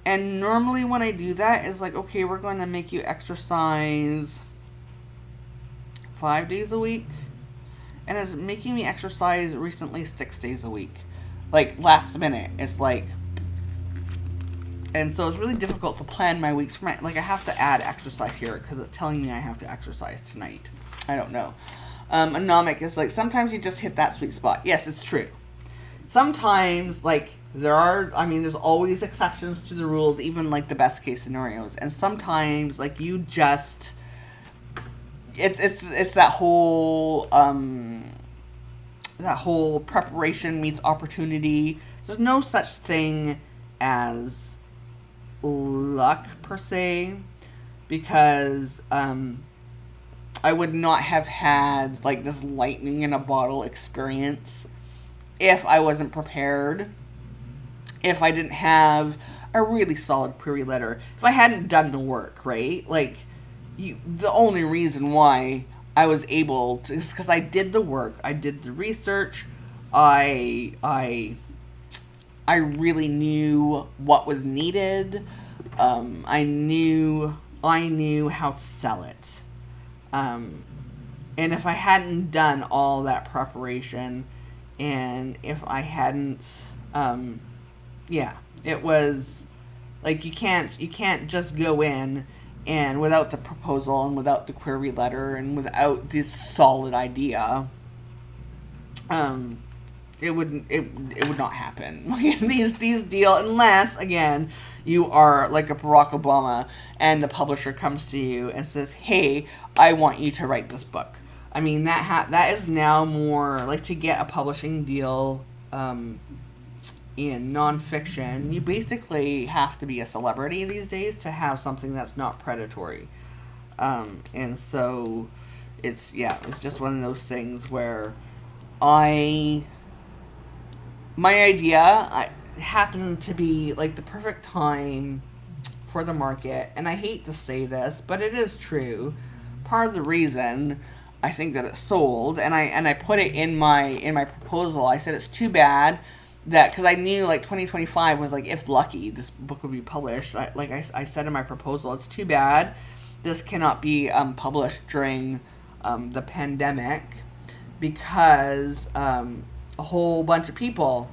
And normally when I do that, it's like, okay, we're going to make you exercise 5 days a week. And it's making me exercise recently 6 days a week. Like, last minute, it's like... And so it's really difficult to plan my weeks for like, I have to add exercise here because it's telling me I have to exercise tonight. I don't know. Anomic is like, sometimes you just hit that sweet spot. Yes, it's true. Sometimes, like, there's always exceptions to the rules, even like the best case scenarios. And sometimes, like, you just, it's that whole preparation meets opportunity. There's no such thing as luck per se, because I would not have had like this lightning in a bottle experience if I wasn't prepared, if I didn't have a really solid query letter if I hadn't done the work, right? Like, the only reason why I was able to is because I did the work, I did the research, I really knew what was needed. I knew how to sell it. And if I hadn't done all that preparation, and if I hadn't, it was like you can't just go in and without the proposal and without the query letter and without this solid idea, it would not happen. these deal unless again you are like a Barack Obama and the publisher comes to you and says, "Hey, I want you to write this book." I mean that is now more like to get a publishing deal in nonfiction. You basically have to be a celebrity these days to have something that's not predatory, and so it's just one of those things where my idea happened to be like the perfect time for the market, and I hate to say this, but it is true. Part of the reason I think that it sold, and I put it in my proposal. I said it's too bad that, because I knew like 2025 was like, if lucky, this book would be published. I said in my proposal, it's too bad this cannot be published during the pandemic, because a whole bunch of people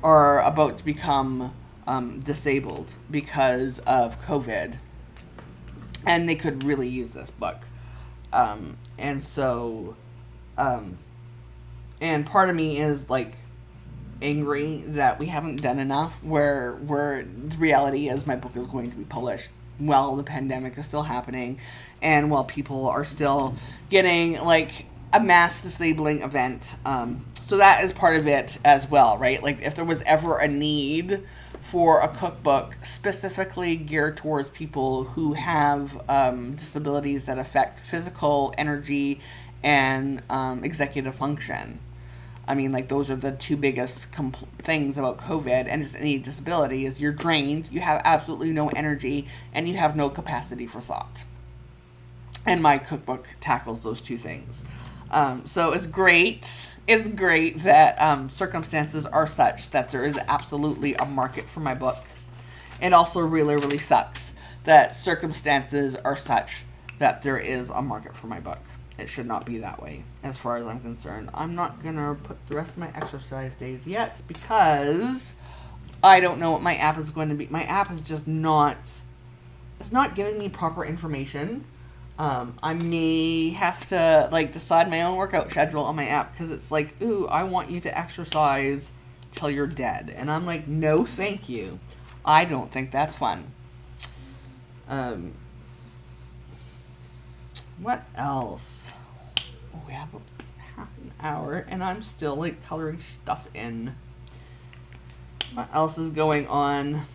are about to become disabled because of COVID, and they could really use this book. And so, and part of me is like angry that we haven't done enough, where the reality is my book is going to be published while the pandemic is still happening, and while people are still getting like a mass disabling event. So that is part of it as well, right? Like, if there was ever a need for a cookbook specifically geared towards people who have disabilities that affect physical, energy, and executive function. I mean, like, those are the two biggest things about COVID and just any disability is you're drained, you have absolutely no energy, and you have no capacity for thought. And my cookbook tackles those two things. So it's great. It's great that circumstances are such that there is absolutely a market for my book. It also really, really sucks that circumstances are such that there is a market for my book. It should not be that way, as far as I'm concerned. I'm not going to put the rest of my exercise days yet because I don't know what my app is going to be. My app is just not... It's not giving me proper information. I may have to like decide my own workout schedule on my app, because it's like, ooh, I want you to exercise till you're dead. And I'm like, no, thank you. I don't think that's fun. What else? Oh, we have half an hour, and I'm still like coloring stuff in. What else is going on?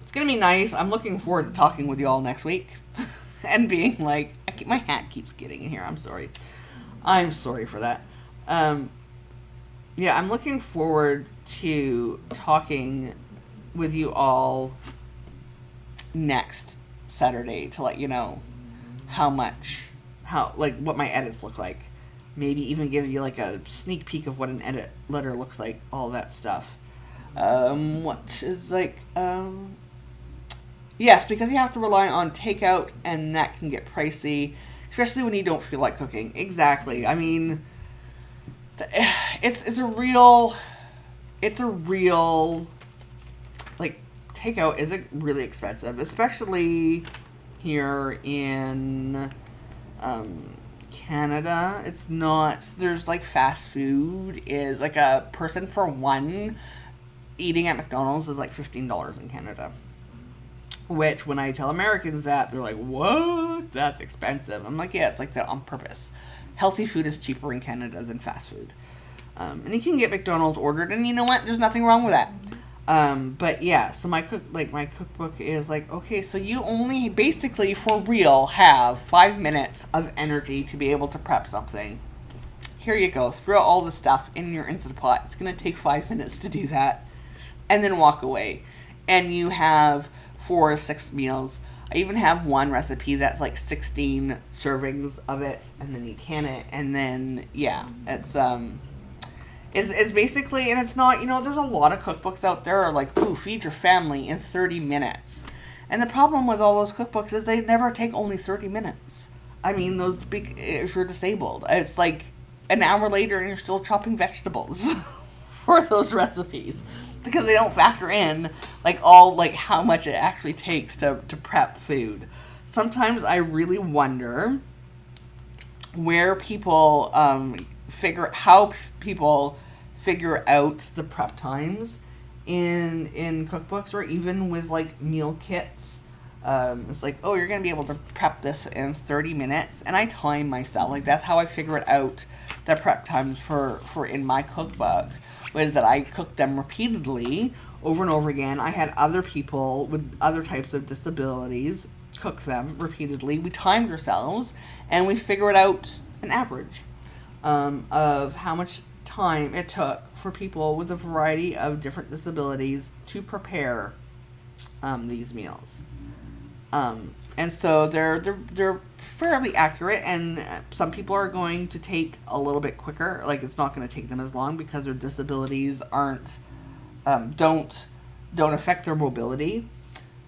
It's gonna be nice. I'm looking forward to talking with you all next week. And being like, my hat keeps getting in here. I'm sorry. I'm sorry for that. I'm looking forward to talking with you all next Saturday to let you know what my edits look like. Maybe even give you like a sneak peek of what an edit letter looks like, all that stuff. Yes, because you have to rely on takeout, and that can get pricey, especially when you don't feel like cooking. Exactly. I mean, it's a real, like, takeout is really expensive, especially here in Canada. It's not, there's like fast food is like a person for one eating at McDonald's is like $15 in Canada. Which, when I tell Americans that, they're like, what? That's expensive. I'm like, yeah, it's like that on purpose. Healthy food is cheaper in Canada than fast food. And you can get McDonald's ordered, and you know what? There's nothing wrong with that. But yeah, so my cookbook is like, okay, so you only basically, for real, have 5 minutes of energy to be able to prep something. Here you go. Throw all the stuff in your Instant Pot. It's going to take 5 minutes to do that. and then walk away. And you have 4 or 6 meals. I even have one recipe that's like 16 servings of it, and then you can it, and then it's basically, and it's not, there's a lot of cookbooks out there are like, ooh, feed your family in 30 minutes. And the problem with all those cookbooks is they never take only 30 minutes. I mean, those big, if you're disabled, it's like an hour later and you're still chopping vegetables for those recipes. Because they don't factor in how much it actually takes to prep food. Sometimes I really wonder where people how people figure out the prep times in cookbooks, or even with like meal kits. It's like, oh, you're gonna be able to prep this in 30 minutes, and I time myself. Like, that's how I figure it out, the prep times for in my cookbook. Was that I cooked them repeatedly over and over again. I had other people with other types of disabilities cook them repeatedly. We timed ourselves, and we figured out an average of how much time it took for people with a variety of different disabilities to prepare these meals. And so they're fairly accurate, and some people are going to take a little bit quicker. Like, it's not going to take them as long because their disabilities don't affect their mobility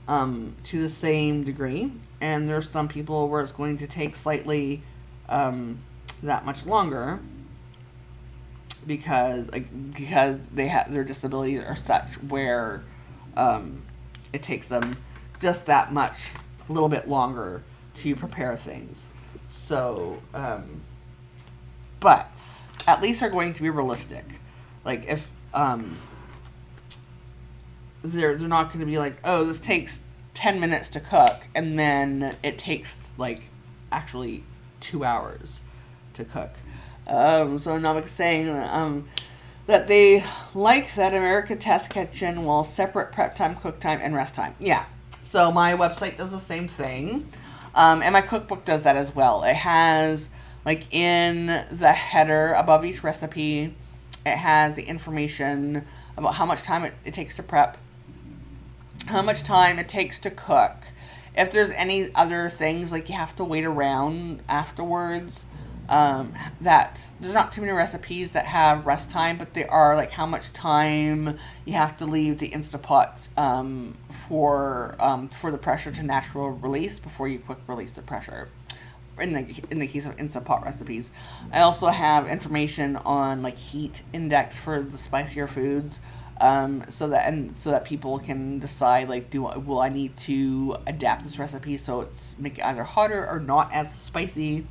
to the same degree. And there's some people where it's going to take slightly that much longer because they have, their disabilities are such where it takes them just that much, a little bit longer to prepare things. So, but at least they're going to be realistic. Like, if they're not going to be like, oh, this takes 10 minutes to cook, and then it takes like actually 2 hours to cook. So Navik saying that they like that America Test Kitchen will separate prep time, cook time, and rest time. Yeah. So my website does the same thing. And my cookbook does that as well. It has, like, in the header above each recipe, it has the information about how much time it takes to prep, how much time it takes to cook. If there's any other things, like you have to wait around afterwards, that there's not too many recipes that have rest time, but they are like how much time you have to leave the Instapot for the pressure to natural release before you quick release the pressure. In the case of Instapot recipes, I also have information on like heat index for the spicier foods, so that people can decide, like, will I need to adapt this recipe so it's make it either hotter or not as spicy,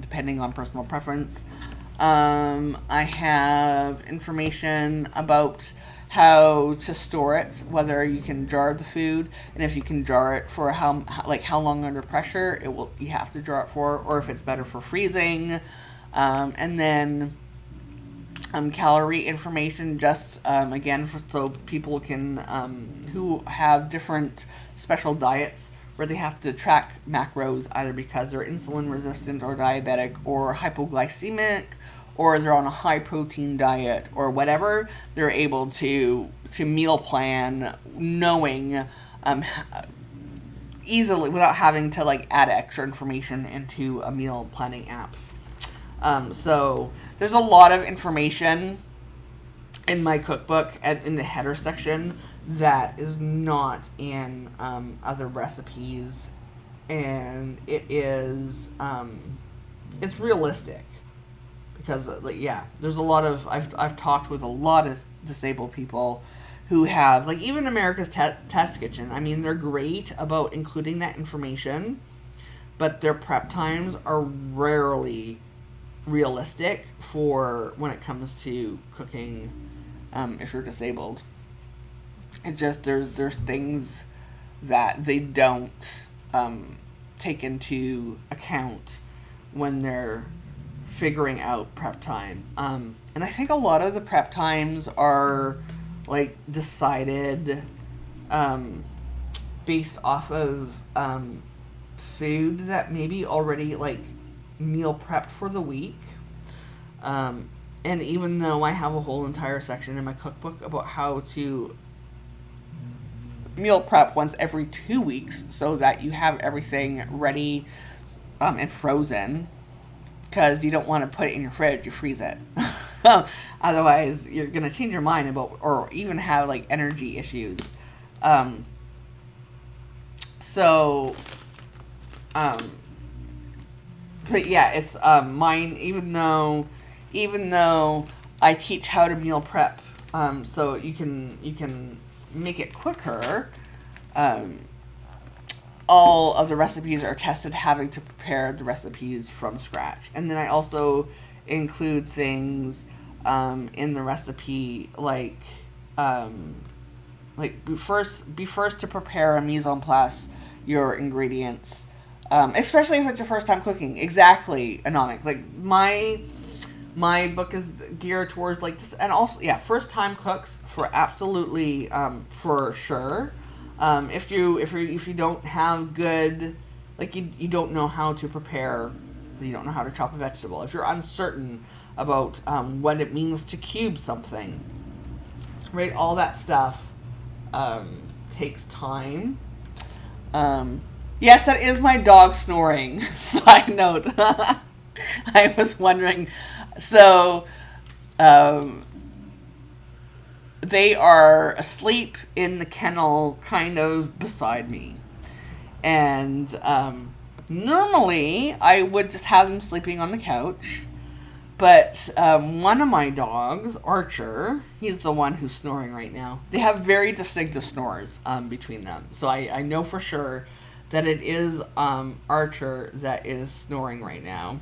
depending on personal preference. I have information about how to store it, whether you can jar the food, and if you can jar it for how long under pressure you have to jar it for, or if it's better for freezing. And then calorie information, just again, so people can who have different special diets where they have to track macros, either because they're insulin resistant or diabetic or hypoglycemic, or they're on a high protein diet or whatever. They're able to meal plan knowing easily without having to like add extra information into a meal planning app. So there's a lot of information in my cookbook in the header section that is not in other recipes, and it is it's realistic because there's a lot of I've talked with a lot of disabled people who have, like, even America's Test Kitchen. I mean, they're great about including that information, but their prep times are rarely realistic for when it comes to cooking if you're disabled. It just there's things that they don't take into account when they're figuring out prep time. And I think a lot of the prep times are like decided based off of food that maybe already like meal prepped for the week. And even though I have a whole entire section in my cookbook about how to meal prep once every 2 weeks so that you have everything ready and frozen, because you don't want to put it in your fridge, you freeze it. Otherwise, you're going to change your mind about, or even have like energy issues. So, but yeah, it's mine. Even though I teach how to meal prep, so you can make it quicker. All of the recipes are tested having to prepare the recipes from scratch, and then I also include things in the recipe like be first to prepare a mise en place your ingredients, especially if it's your first time cooking. Exactly, Anomic. Like my book is geared towards like this, and also first time cooks for absolutely for sure. If you don't have good, like you don't know how to prepare, you don't know how to chop a vegetable, if you're uncertain about what it means to cube something, right? All that stuff takes time. Yes, that is my dog snoring. Side note. I was wondering. So, they are asleep in the kennel kind of beside me. And normally I would just have them sleeping on the couch. But one of my dogs, Archer, he's the one who's snoring right now. They have very distinctive snores between them. So I know for sure that it is Archer that is snoring right now.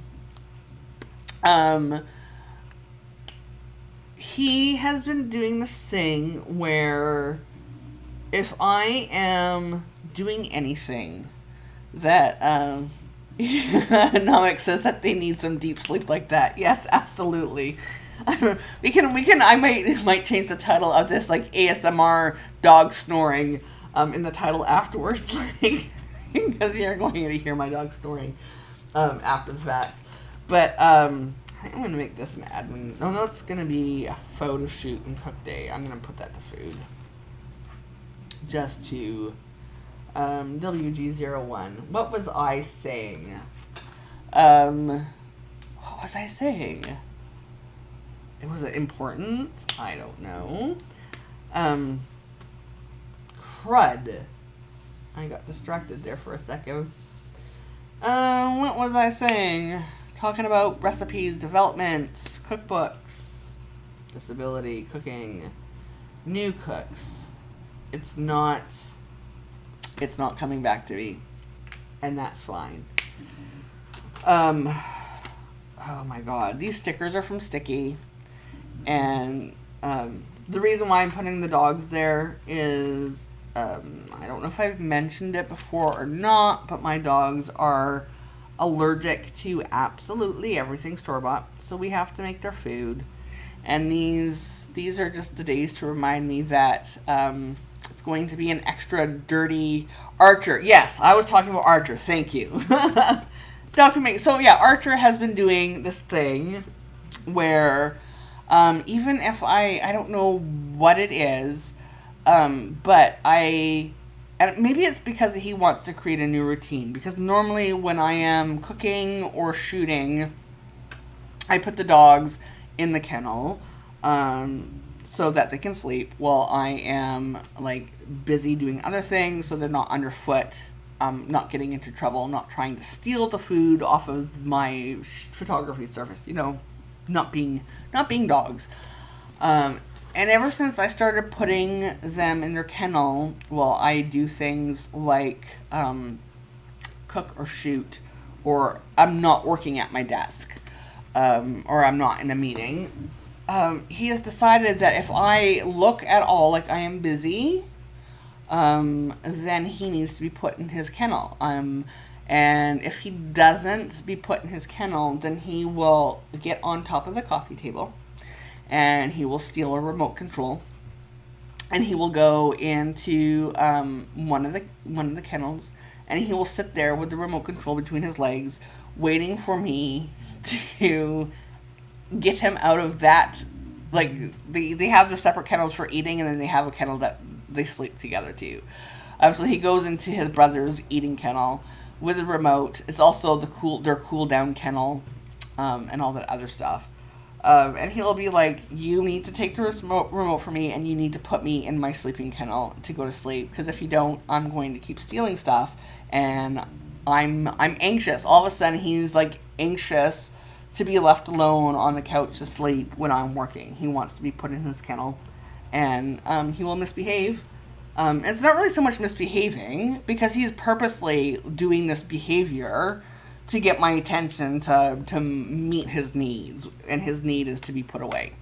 He has been doing this thing where if I am doing anything that Nomic says that they need some deep sleep like that. Yes, absolutely. we can I might change the title of this like ASMR dog snoring in the title afterwards, because you're going to hear my dog snoring after the fact. But I think I'm going to make this an admin. No, it's going to be a photo shoot and cook day. I'm going to put that to food. Just to WG01. What was I saying? What was I saying? Was it important? I don't know. Crud. I got distracted there for a second. What was I saying? Talking about recipes, development, cookbooks, disability, cooking, new cooks. It's not coming back to me, and that's fine. Oh my god, these stickers are from Sticky, and the reason why I'm putting the dogs there is I don't know if I've mentioned it before or not, but my dogs are allergic to absolutely everything store-bought, so we have to make their food. And these are just the days to remind me that it's going to be an extra dirty Archer. Yes, I was talking about Archer. Thank you. Dr. May. So yeah, Archer has been doing this thing where even if I don't know what it is, but and maybe it's because he wants to create a new routine. Because normally when I am cooking or shooting, I put the dogs in the kennel so that they can sleep while I am like busy doing other things, so they're not underfoot, not getting into trouble, not trying to steal the food off of my photography service. You know, not being dogs. And ever since I started putting them in their kennel while I do things like cook or shoot, or I'm not working at my desk, or I'm not in a meeting, he has decided that if I look at all like I am busy, then he needs to be put in his kennel. And if he doesn't be put in his kennel, then he will get on top of the coffee table, and he will steal a remote control, and he will go into one of the kennels, and he will sit there with the remote control between his legs, waiting for me to get him out of that. Like they have their separate kennels for eating, and then they have a kennel that they sleep together too. So he goes into his brother's eating kennel with a remote. It's also their cool down kennel, and all that other stuff. And he'll be like, you need to take the remote from me, and you need to put me in my sleeping kennel to go to sleep, because if you don't, I'm going to keep stealing stuff, and I'm anxious. All of a sudden, he's like anxious to be left alone on the couch to sleep when I'm working. He wants to be put in his kennel, and he will misbehave. It's not really so much misbehaving, because he's purposely doing this behavior to get my attention, to meet his needs, and his need is to be put away.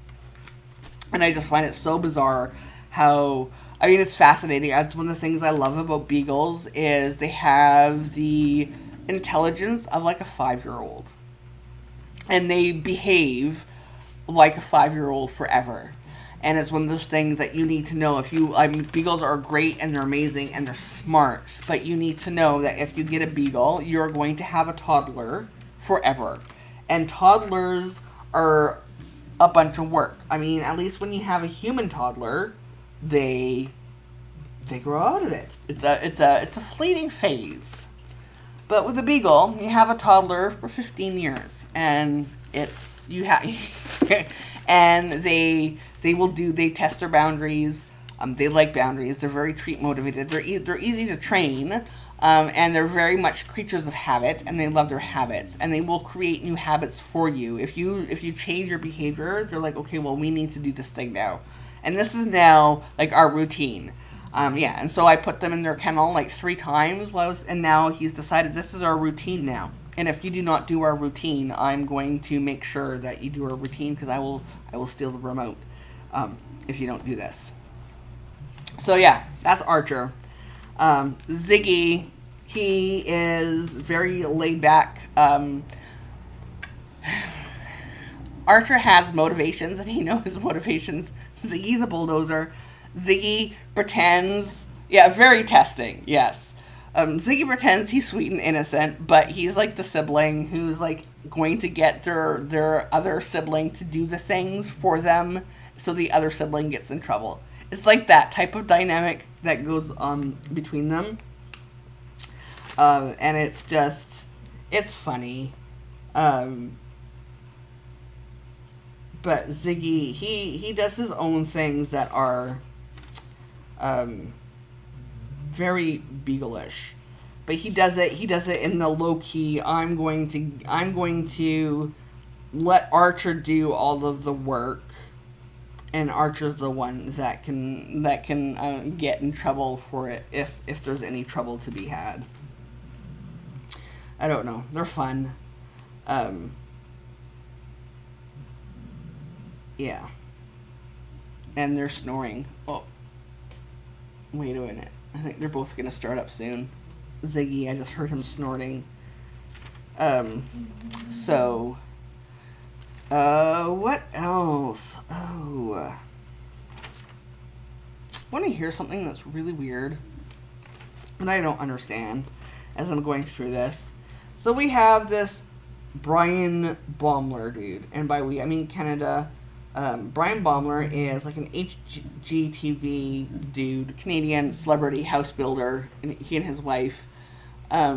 And I just find it so bizarre how, I mean, it's fascinating. That's one of the things I love about beagles, is they have the intelligence of like a 5-year-old. And they behave like a 5-year-old forever. And it's one of those things that you need to know. Beagles are great and they're amazing and they're smart, but you need to know that if you get a beagle, you're going to have a toddler forever. And toddlers are a bunch of work. I mean, at least when you have a human toddler, they grow out of it. It's a fleeting phase. But with a beagle, you have a toddler for 15 years, and and they test their boundaries. They like boundaries. They're very treat motivated. They're easy to train, and they're very much creatures of habit, and they love their habits, and they will create new habits for you. If you change your behavior, they're like, okay, well, we need to do this thing now, and this is now like our routine. And so I put them in their kennel like 3 times and now he's decided this is our routine now. And if you do not do our routine, I'm going to make sure that you do our routine, because I will steal the remote if you don't do this. So yeah, that's Archer. Ziggy, he is very laid back. Archer has motivations, and he knows his motivations. Ziggy's a bulldozer. Ziggy pretends, very testing, yes. Ziggy pretends he's sweet and innocent, but he's like the sibling who's like going to get their other sibling to do the things for them, so the other sibling gets in trouble. It's like that type of dynamic that goes on between them. And it's funny. But Ziggy, he does his own things that are very beagle-ish, but he does it in the low-key, I'm going to let Archer do all of the work, and Archer's the one that can get in trouble for it if there's any trouble to be had. I don't know, they're fun. Yeah. And they're snoring. Oh. Wait a minute. I think they're both going to start up soon. Ziggy, I just heard him snorting. What else? Oh. Want to hear something that's really weird, but I don't understand as I'm going through this. So we have this Brian Baumler dude, and by we, I mean Canada. Brian Baumler is like an HGTV dude, Canadian celebrity house builder, and he and his wife. I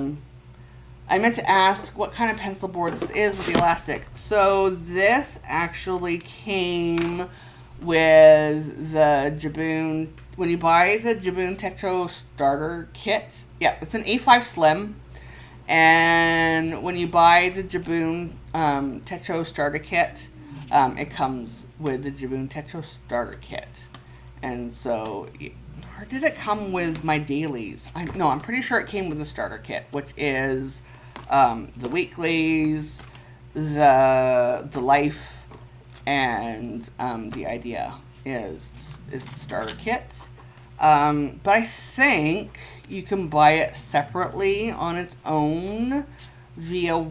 meant to ask what kind of pencil board this is with the elastic. So this actually came with the Jibun. When you buy the Jibun Techo starter kit, it's an A5 Slim. And when you buy the Jibun Techo starter kit, it comes with the Jibun Techo starter kit. And so, or did it come with my dailies? I'm pretty sure it came with the starter kit, which is the weeklies, the life, and the idea is the starter kit. But I think you can buy it separately on its own via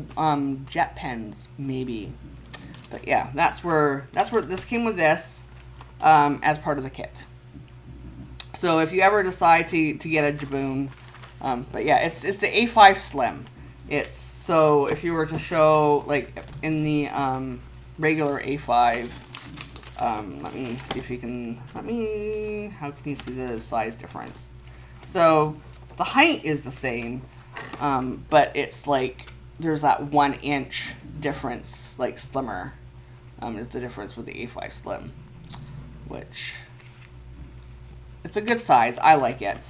jet pens, maybe. But yeah, that's where this came with this as part of the kit. So if you ever decide to get a Jibun, but yeah, it's the A5 Slim. So if you were to show like in the regular A5, Let me see if you can, how can you see the size difference? So, the height is the same, but it's like, there's that 1 inch difference, like slimmer, is the difference with the A5 Slim, which, it's a good size. I like it.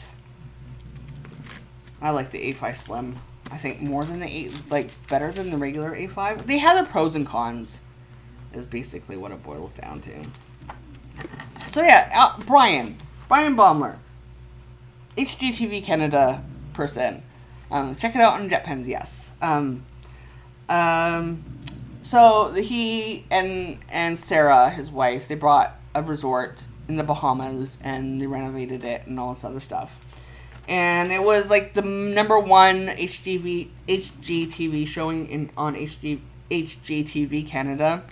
I like the A5 Slim. I think more than the better than the regular A5. They have their pros and cons, is basically what it boils down to. So yeah, Brian Baumler, HGTV Canada person. Check it out on JetPens, yes. So he and Sarah, his wife, they bought a resort in the Bahamas and they renovated it and all this other stuff. And it was like the #1 HGTV showing on HGTV Canada.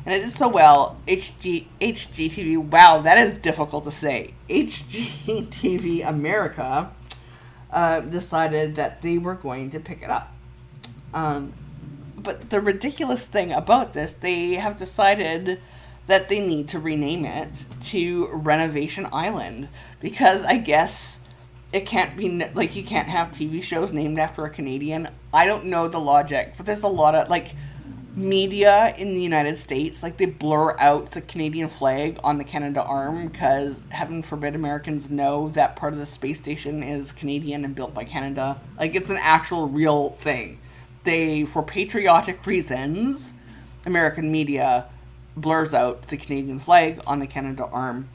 And it did so well. HGTV, wow, that is difficult to say. HGTV America decided that they were going to pick it up. But the ridiculous thing about this, they have decided that they need to rename it to Renovation Island. Because I guess it can't be, like, you can't have TV shows named after a Canadian. I don't know the logic, but there's a lot of, like, media in the United States, like, they blur out the Canadian flag on the Canada arm because, heaven forbid, Americans know that part of the space station is Canadian and built by Canada. Like, it's an actual real thing. They, for patriotic reasons, American media blurs out the Canadian flag on the Canada arm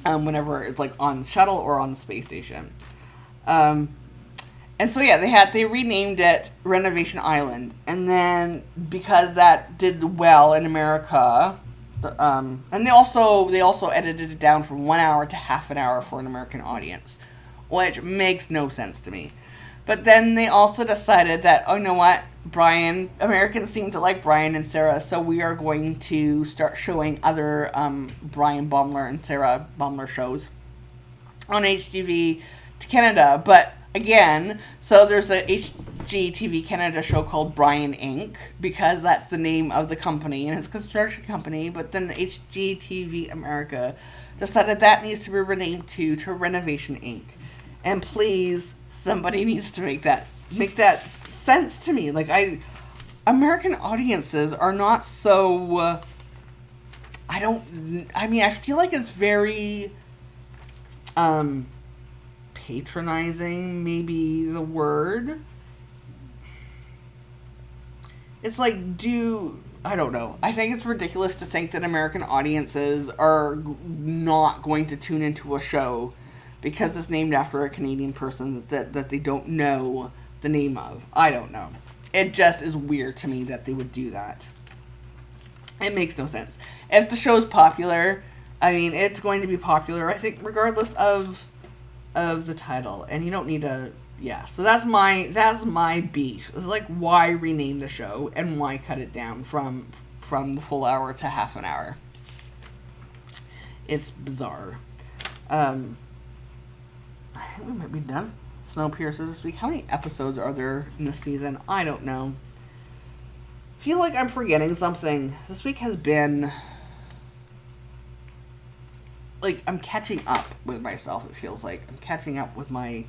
whenever it's, like, on the shuttle or on the space station. And so yeah, they renamed it Renovation Island, and then because that did well in America, and they also edited it down from 1 hour to half an hour for an American audience, which makes no sense to me. But then they also decided that, oh, you know what, Americans seem to like Brian and Sarah, so we are going to start showing other Brian Baumler and Sarah Baumler shows on HGTV to Canada, but again, so there's a HGTV Canada show called Brian Inc. because that's the name of the company and it's a construction company, but then HGTV America decided that needs to be renamed to Renovation Inc. And please, somebody needs to make that sense to me. Like, American audiences are not so, I feel like it's very, patronizing, maybe the word. It's like, I don't know. I think it's ridiculous to think that American audiences are not going to tune into a show because it's named after a Canadian person that they don't know the name of. I don't know. It just is weird to me that they would do that. It makes no sense. If the show's popular, it's going to be popular, I think, regardless of the title, and you don't need to, so that's my beef. It's like, why rename the show and why cut it down from the full hour to half an hour? It's bizarre. I think we might be done. Snowpiercer this week. How many episodes are there in this season? I don't know. I feel like I'm forgetting something. This week has been, like, I'm catching up with myself. It feels like I'm catching up with my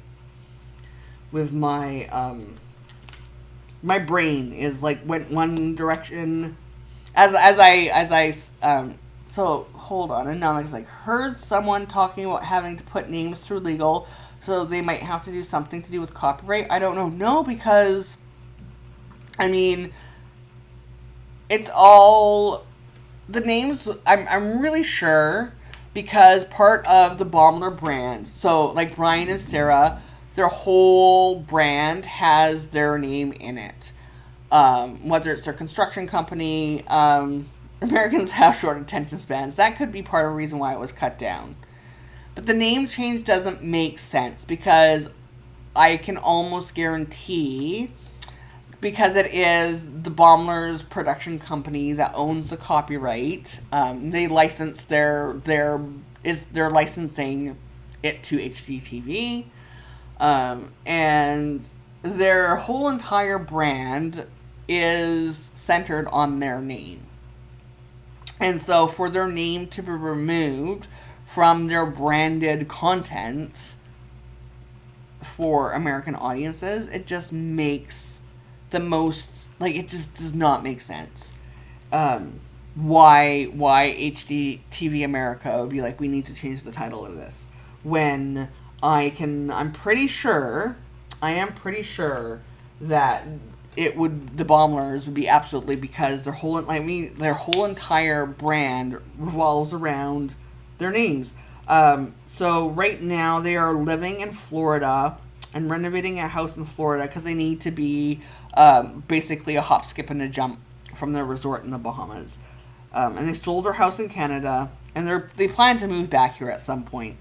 my brain is like went one direction so hold on. And now it's like, heard someone talking about having to put names through legal, so they might have to do something to do with copyright. I don't know. No, because it's all the names. I'm really sure. Because part of the Baumler brand, so like Brian and Sarah, their whole brand has their name in it. Whether it's their construction company, Americans have short attention spans. That could be part of the reason why it was cut down. But the name change doesn't make sense because I can almost guarantee, because it is the Baumler's production company that owns the copyright. They license they're licensing it to HGTV, and their whole entire brand is centered on their name. And so for their name to be removed from their branded content for American audiences, it just makes the most, like, it just does not make sense. Why HGTV America would be like, we need to change the title of this, when I am pretty sure that the Bombers would be absolutely, because their whole entire brand revolves around their names. So right now they are living in Florida and renovating a house in Florida because they need to be basically a hop, skip, and a jump from their resort in the Bahamas. And they sold their house in Canada, and they plan to move back here at some point.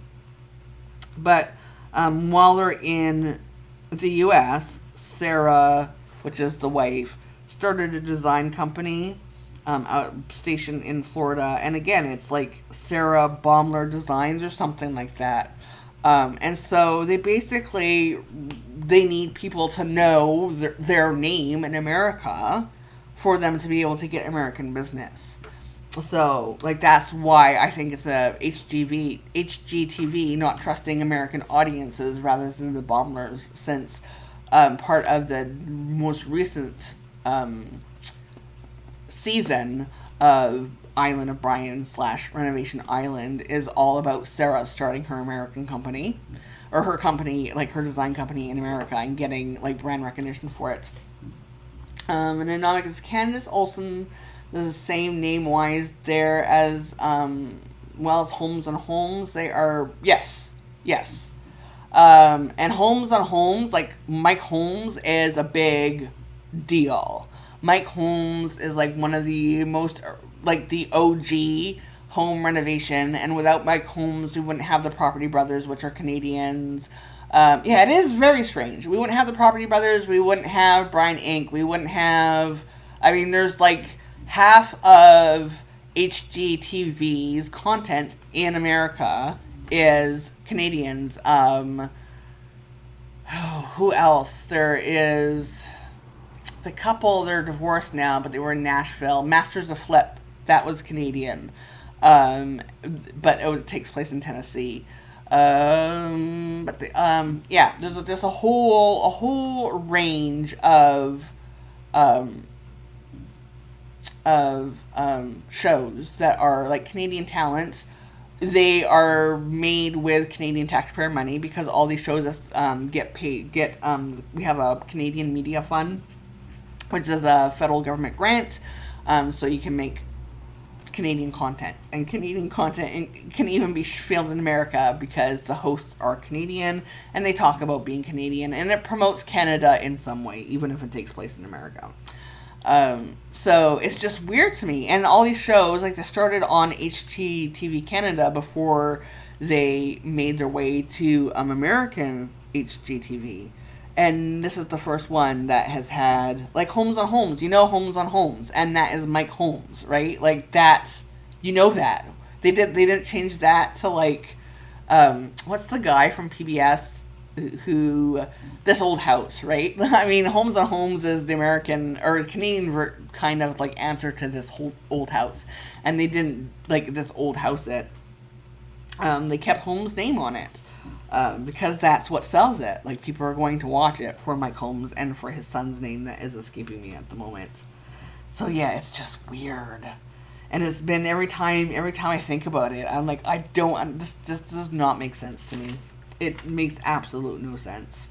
But while they're in the U.S., Sarah, which is the wife, started a design company stationed in Florida. And again, it's like Sarah Baumler Designs or something like that. And so they need people to know their name in America for them to be able to get American business. So, like, that's why I think it's a HGTV not trusting American audiences rather than the Baumlers, since part of the most recent season of Island of Bryan / Renovation Island is all about Sarah starting her American company, or her company, like her design company in America, and getting like brand recognition for it. And Anomic is Candace Olsen, the same name-wise there as Holmes and Holmes. They are, yes. And Holmes on Holmes, like Mike Holmes is a big deal. Mike Holmes is like one of the most, like the OG home renovation, and without Mike Holmes we wouldn't have the Property Brothers, which are Canadians. It is very strange. We wouldn't have the Property Brothers, we wouldn't have Bryan Inc., we wouldn't have, there's like half of HGTV's content in America is Canadians. Who else? There is the couple, they're divorced now, but they were in Nashville. Masters of Flip, that was Canadian. But it takes place in Tennessee. There's a whole range of shows that are like Canadian talent. They are made with Canadian taxpayer money because all these shows get paid. We have a Canadian Media Fund, which is a federal government grant, so you can make Canadian content. And Canadian content can even be filmed in America because the hosts are Canadian and they talk about being Canadian, and it promotes Canada in some way, even if it takes place in America. So it's just weird to me. And all these shows, like, they started on HGTV Canada before they made their way to American HGTV. And this is the first one that has had, like, Holmes on Holmes. You know Holmes on Holmes, and that is Mike Holmes, right? Like, that's, you know that. They didn't change that to, like, what's the guy from PBS who, This Old House, right? Holmes on Holmes is the American or Canadian kind of like answer to This whole Old House, and they didn't like This Old House it. They kept Holmes' name on it because that's what sells it. Like, people are going to watch it for Mike Holmes and for his son's name that is escaping me at the moment. So yeah, it's just weird. And it's been every time I think about it, I'm like, this does not make sense to me. It makes absolute no sense.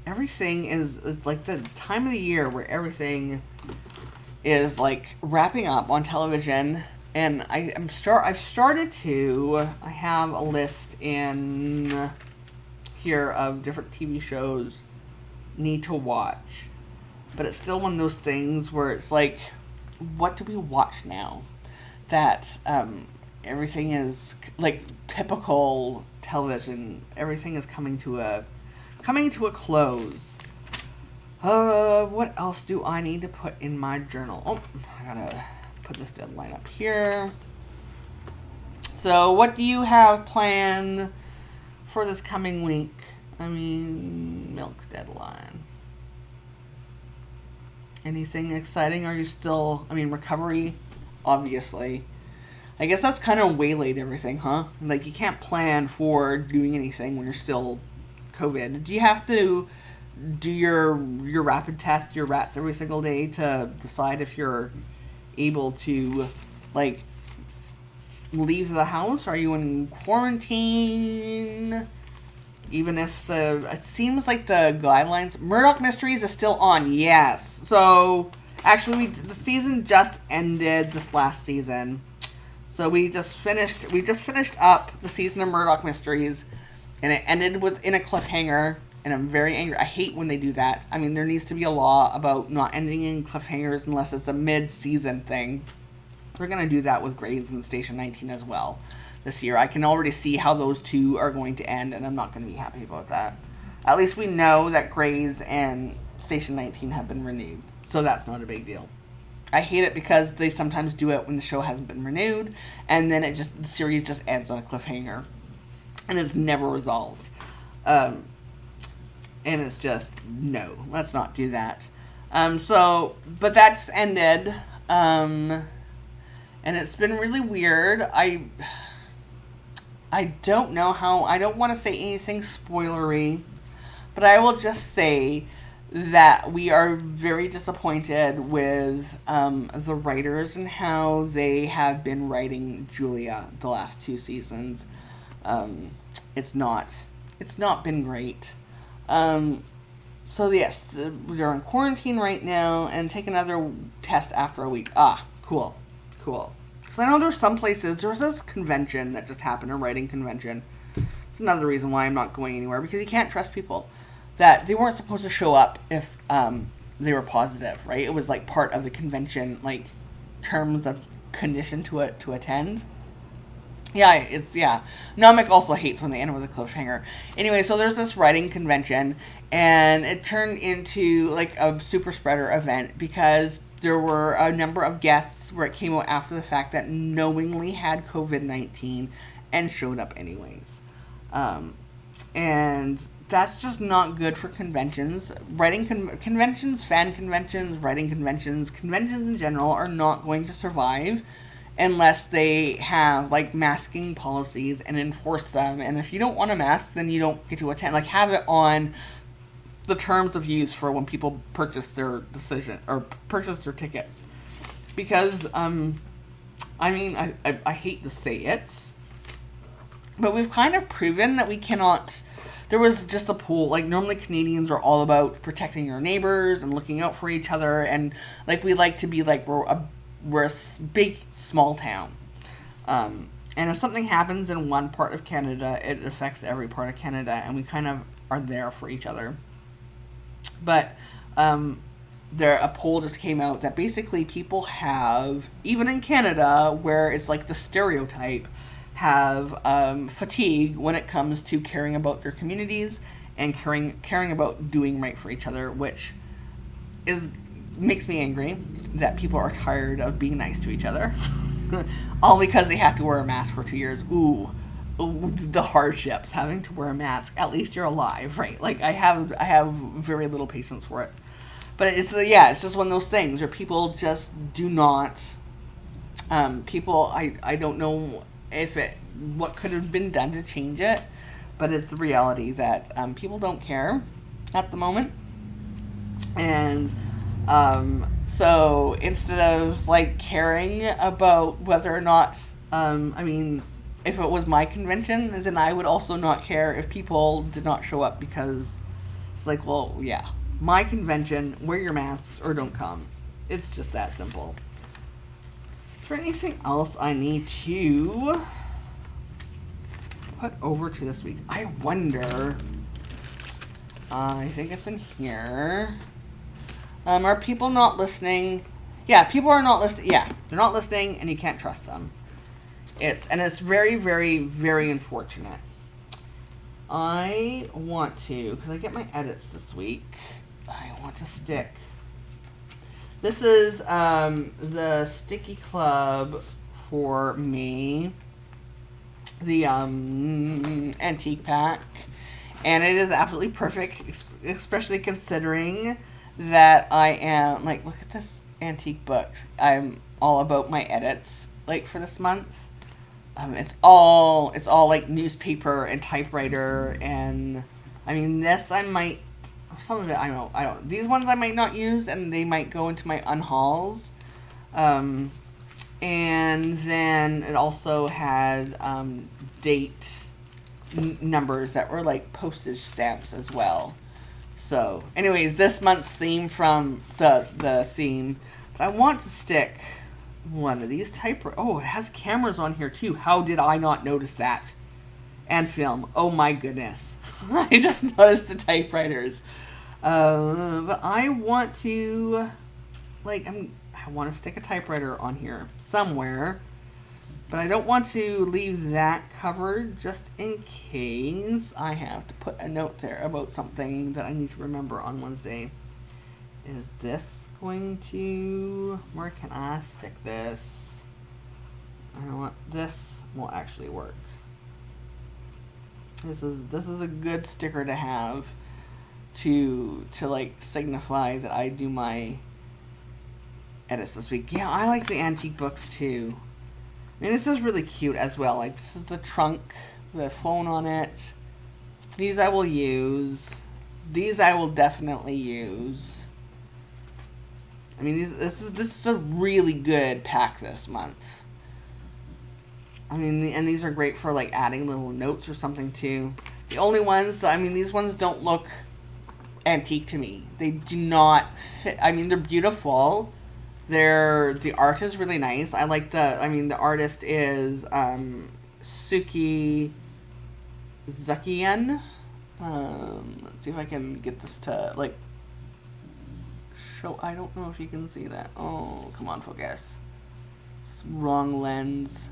Everything is like the time of the year where everything is like wrapping up on television, and I have a list in here of different TV shows need to watch, but it's still one of those things where it's like, what do we watch now? That everything is like typical television. Everything is coming to a close. What else do I need to put in my journal? Oh, I gotta put this deadline up here. So, what do you have planned for this coming week? Milk deadline. Anything exciting? Are you still, recovery, obviously. I guess that's kind of waylaid everything, huh? Like, you can't plan for doing anything when you're still COVID. Do you have to do your rapid tests, your rats every single day to decide if you're able to, like, leave the house? Are you in quarantine? Even if it seems like the guidelines, Murdoch Mysteries is still on, yes. So, actually, the season just ended this last season. So we just finished up the season of Murdoch Mysteries, and it ended in a cliffhanger, and I'm very angry. I hate when they do that. There needs to be a law about not ending in cliffhangers unless it's a mid-season thing. We're going to do that with Grey's and Station 19 as well this year. I can already see how those two are going to end, and I'm not going to be happy about that. At least we know that Grey's and Station 19 have been renewed, so that's not a big deal. I hate it because they sometimes do it when the show hasn't been renewed, and then the series just ends on a cliffhanger, and it's never resolved. And it's just, no, let's not do that. But that just ended, and it's been really weird. I don't know how, I don't want to say anything spoilery, but I will just say that we are very disappointed with the writers and how they have been writing Julia the last 2 seasons. It's not been great. So yes, we're in quarantine right now, and take another test after a week. Cool. Because I know there's some places, there was this convention that just happened, a writing convention. It's another reason why I'm not going anywhere, because you can't trust people. That they weren't supposed to show up if they were positive, right? It was like part of the convention, like terms of condition to attend. Yeah. Namek also hates when they end with a cliffhanger. Anyway, so there's this writing convention, and it turned into like a super spreader event because there were a number of guests where it came out after the fact that knowingly had COVID-19 and showed up anyways. And that's just not good for conventions. Conventions, fan conventions, writing conventions in general are not going to survive unless they have, like, masking policies and enforce them. And if you don't want a mask, then you don't get to attend. Like, have it on the terms of use for when people purchase their tickets. Because, I hate to say it, but we've kind of proven that we cannot. There was just a pool. Like, normally Canadians are all about protecting your neighbors and looking out for each other. And, like, we like to be like, we're a big, small town. And if something happens in one part of Canada, it affects every part of Canada. And we kind of are there for each other. But a poll just came out that basically people have, even in Canada, where it's like the stereotype, have fatigue when it comes to caring about their communities and caring about doing right for each other, which makes me angry that people are tired of being nice to each other. All because they have to wear a mask for 2 years. Ooh, the hardships, having to wear a mask. At least you're alive, right? Like, I have very little patience for it. But it's just one of those things where people just do not, I don't know what could have been done to change it, but it's the reality that people don't care at the moment. And so instead of, like, caring about whether or not, if it was my convention, then I would also not care if people did not show up, because it's like, well, yeah, my convention, wear your masks or don't come. It's just that simple. Is there anything else I need to put over to this week? I wonder. I think it's in here. Are people not listening? Yeah, people are not listening. Yeah, they're not listening, and you can't trust them. It's very, very, very unfortunate. I want to, because I get my edits this week, I want to stick. This is the Sticky Club for me, the antique pack, and it is absolutely perfect, especially considering that I am like, look at this antique book. I'm all about my edits like for this month. It's all like newspaper and typewriter, and I mean this I might, some of it I don't, these ones I might not use, and they might go into my unhauls. And then it also had date numbers that were like postage stamps as well. So anyways, this month's theme from the theme, but I want to stick one of these typewriters. Oh, it has cameras on here too. How did I not notice that? And film. Oh my goodness. I just noticed the typewriters. But I want to, like, I want to stick a typewriter on here somewhere. But I don't want to leave that covered just in case I have to put a note there about something that I need to remember on Wednesday. Is this going to... Where can I stick this? I know what, this will actually work. This is a good sticker to have to like signify that I do my edits this week. Yeah, I like the antique books too. I mean, this is really cute as well. Like, this is the trunk, the phone on it. These I will use. These I will definitely use. I mean, this is a really good pack this month. I mean, and these are great for like adding little notes or something too. The only ones, I mean, these ones don't look antique to me. They do not fit. I mean, they're beautiful. The art is really nice. I like the artist is Suki Zakian. Let's see if I can get this to like show. I don't know if you can see that. Oh, come on, focus. It's wrong lens.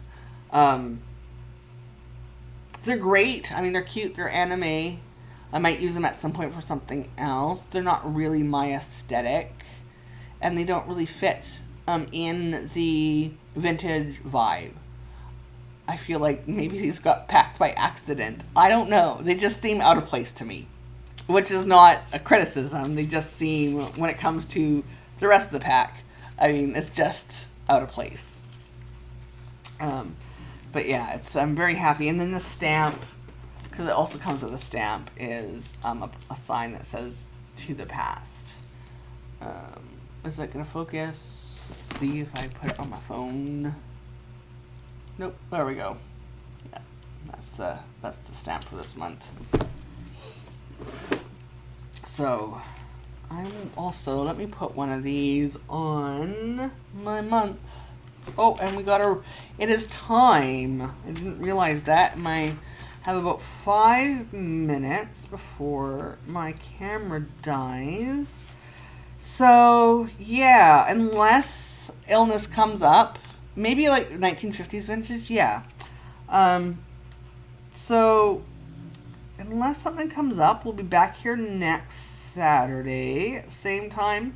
They're great. I mean, they're cute. They're anime. I might use them at some point for something else. They're not really my aesthetic. And they don't really fit in the vintage vibe. I feel like maybe these got packed by accident. I don't know. They just seem out of place to me. Which is not a criticism. They just seem, when it comes to the rest of the pack, I mean, it's just out of place. But yeah, I'm very happy. And then the stamp, because it also comes with a stamp, is a sign that says, "To the past." Is that going to focus? Let's see if I put it on my phone. Nope, there we go. Yeah, that's the stamp for this month. So, I'm also, let me put one of these on my month. Oh, and it is time. I didn't realize that. I have about 5 minutes before my camera dies. So, yeah, unless illness comes up, maybe like 1950s vintage, yeah. So, unless something comes up, we'll be back here next Saturday, same time,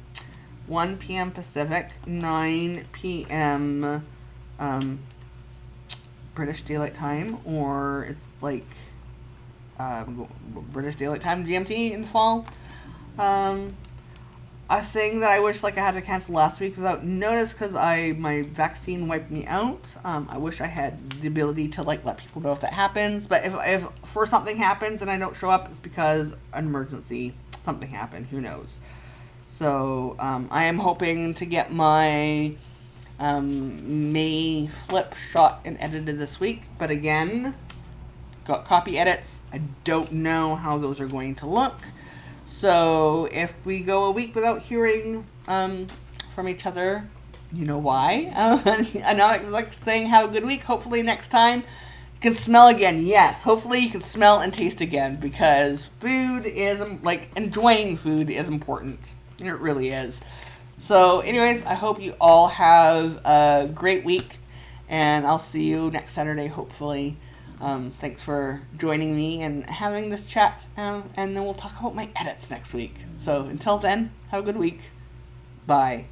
1 p.m. Pacific, 9 p.m. British Daylight Time, or it's like British Daylight Time, GMT in the fall. A thing that I wish like I had to cancel last week without notice because my vaccine wiped me out. I wish I had the ability to like let people know if that happens. But if for something happens and I don't show up, it's because an emergency, something happened. Who knows? So I am hoping to get my May flip shot and edited this week. But again, got copy edits. I don't know how those are going to look. So if we go a week without hearing from each other, you know why. I know it's like saying have a good week. Hopefully next time you can smell again. Yes, hopefully you can smell and taste again because food is, like, enjoying food is important. It really is. So anyways, I hope you all have a great week and I'll see you next Saturday, hopefully. Thanks for joining me and having this chat, and then we'll talk about my edits next week. So until then, have a good week. Bye.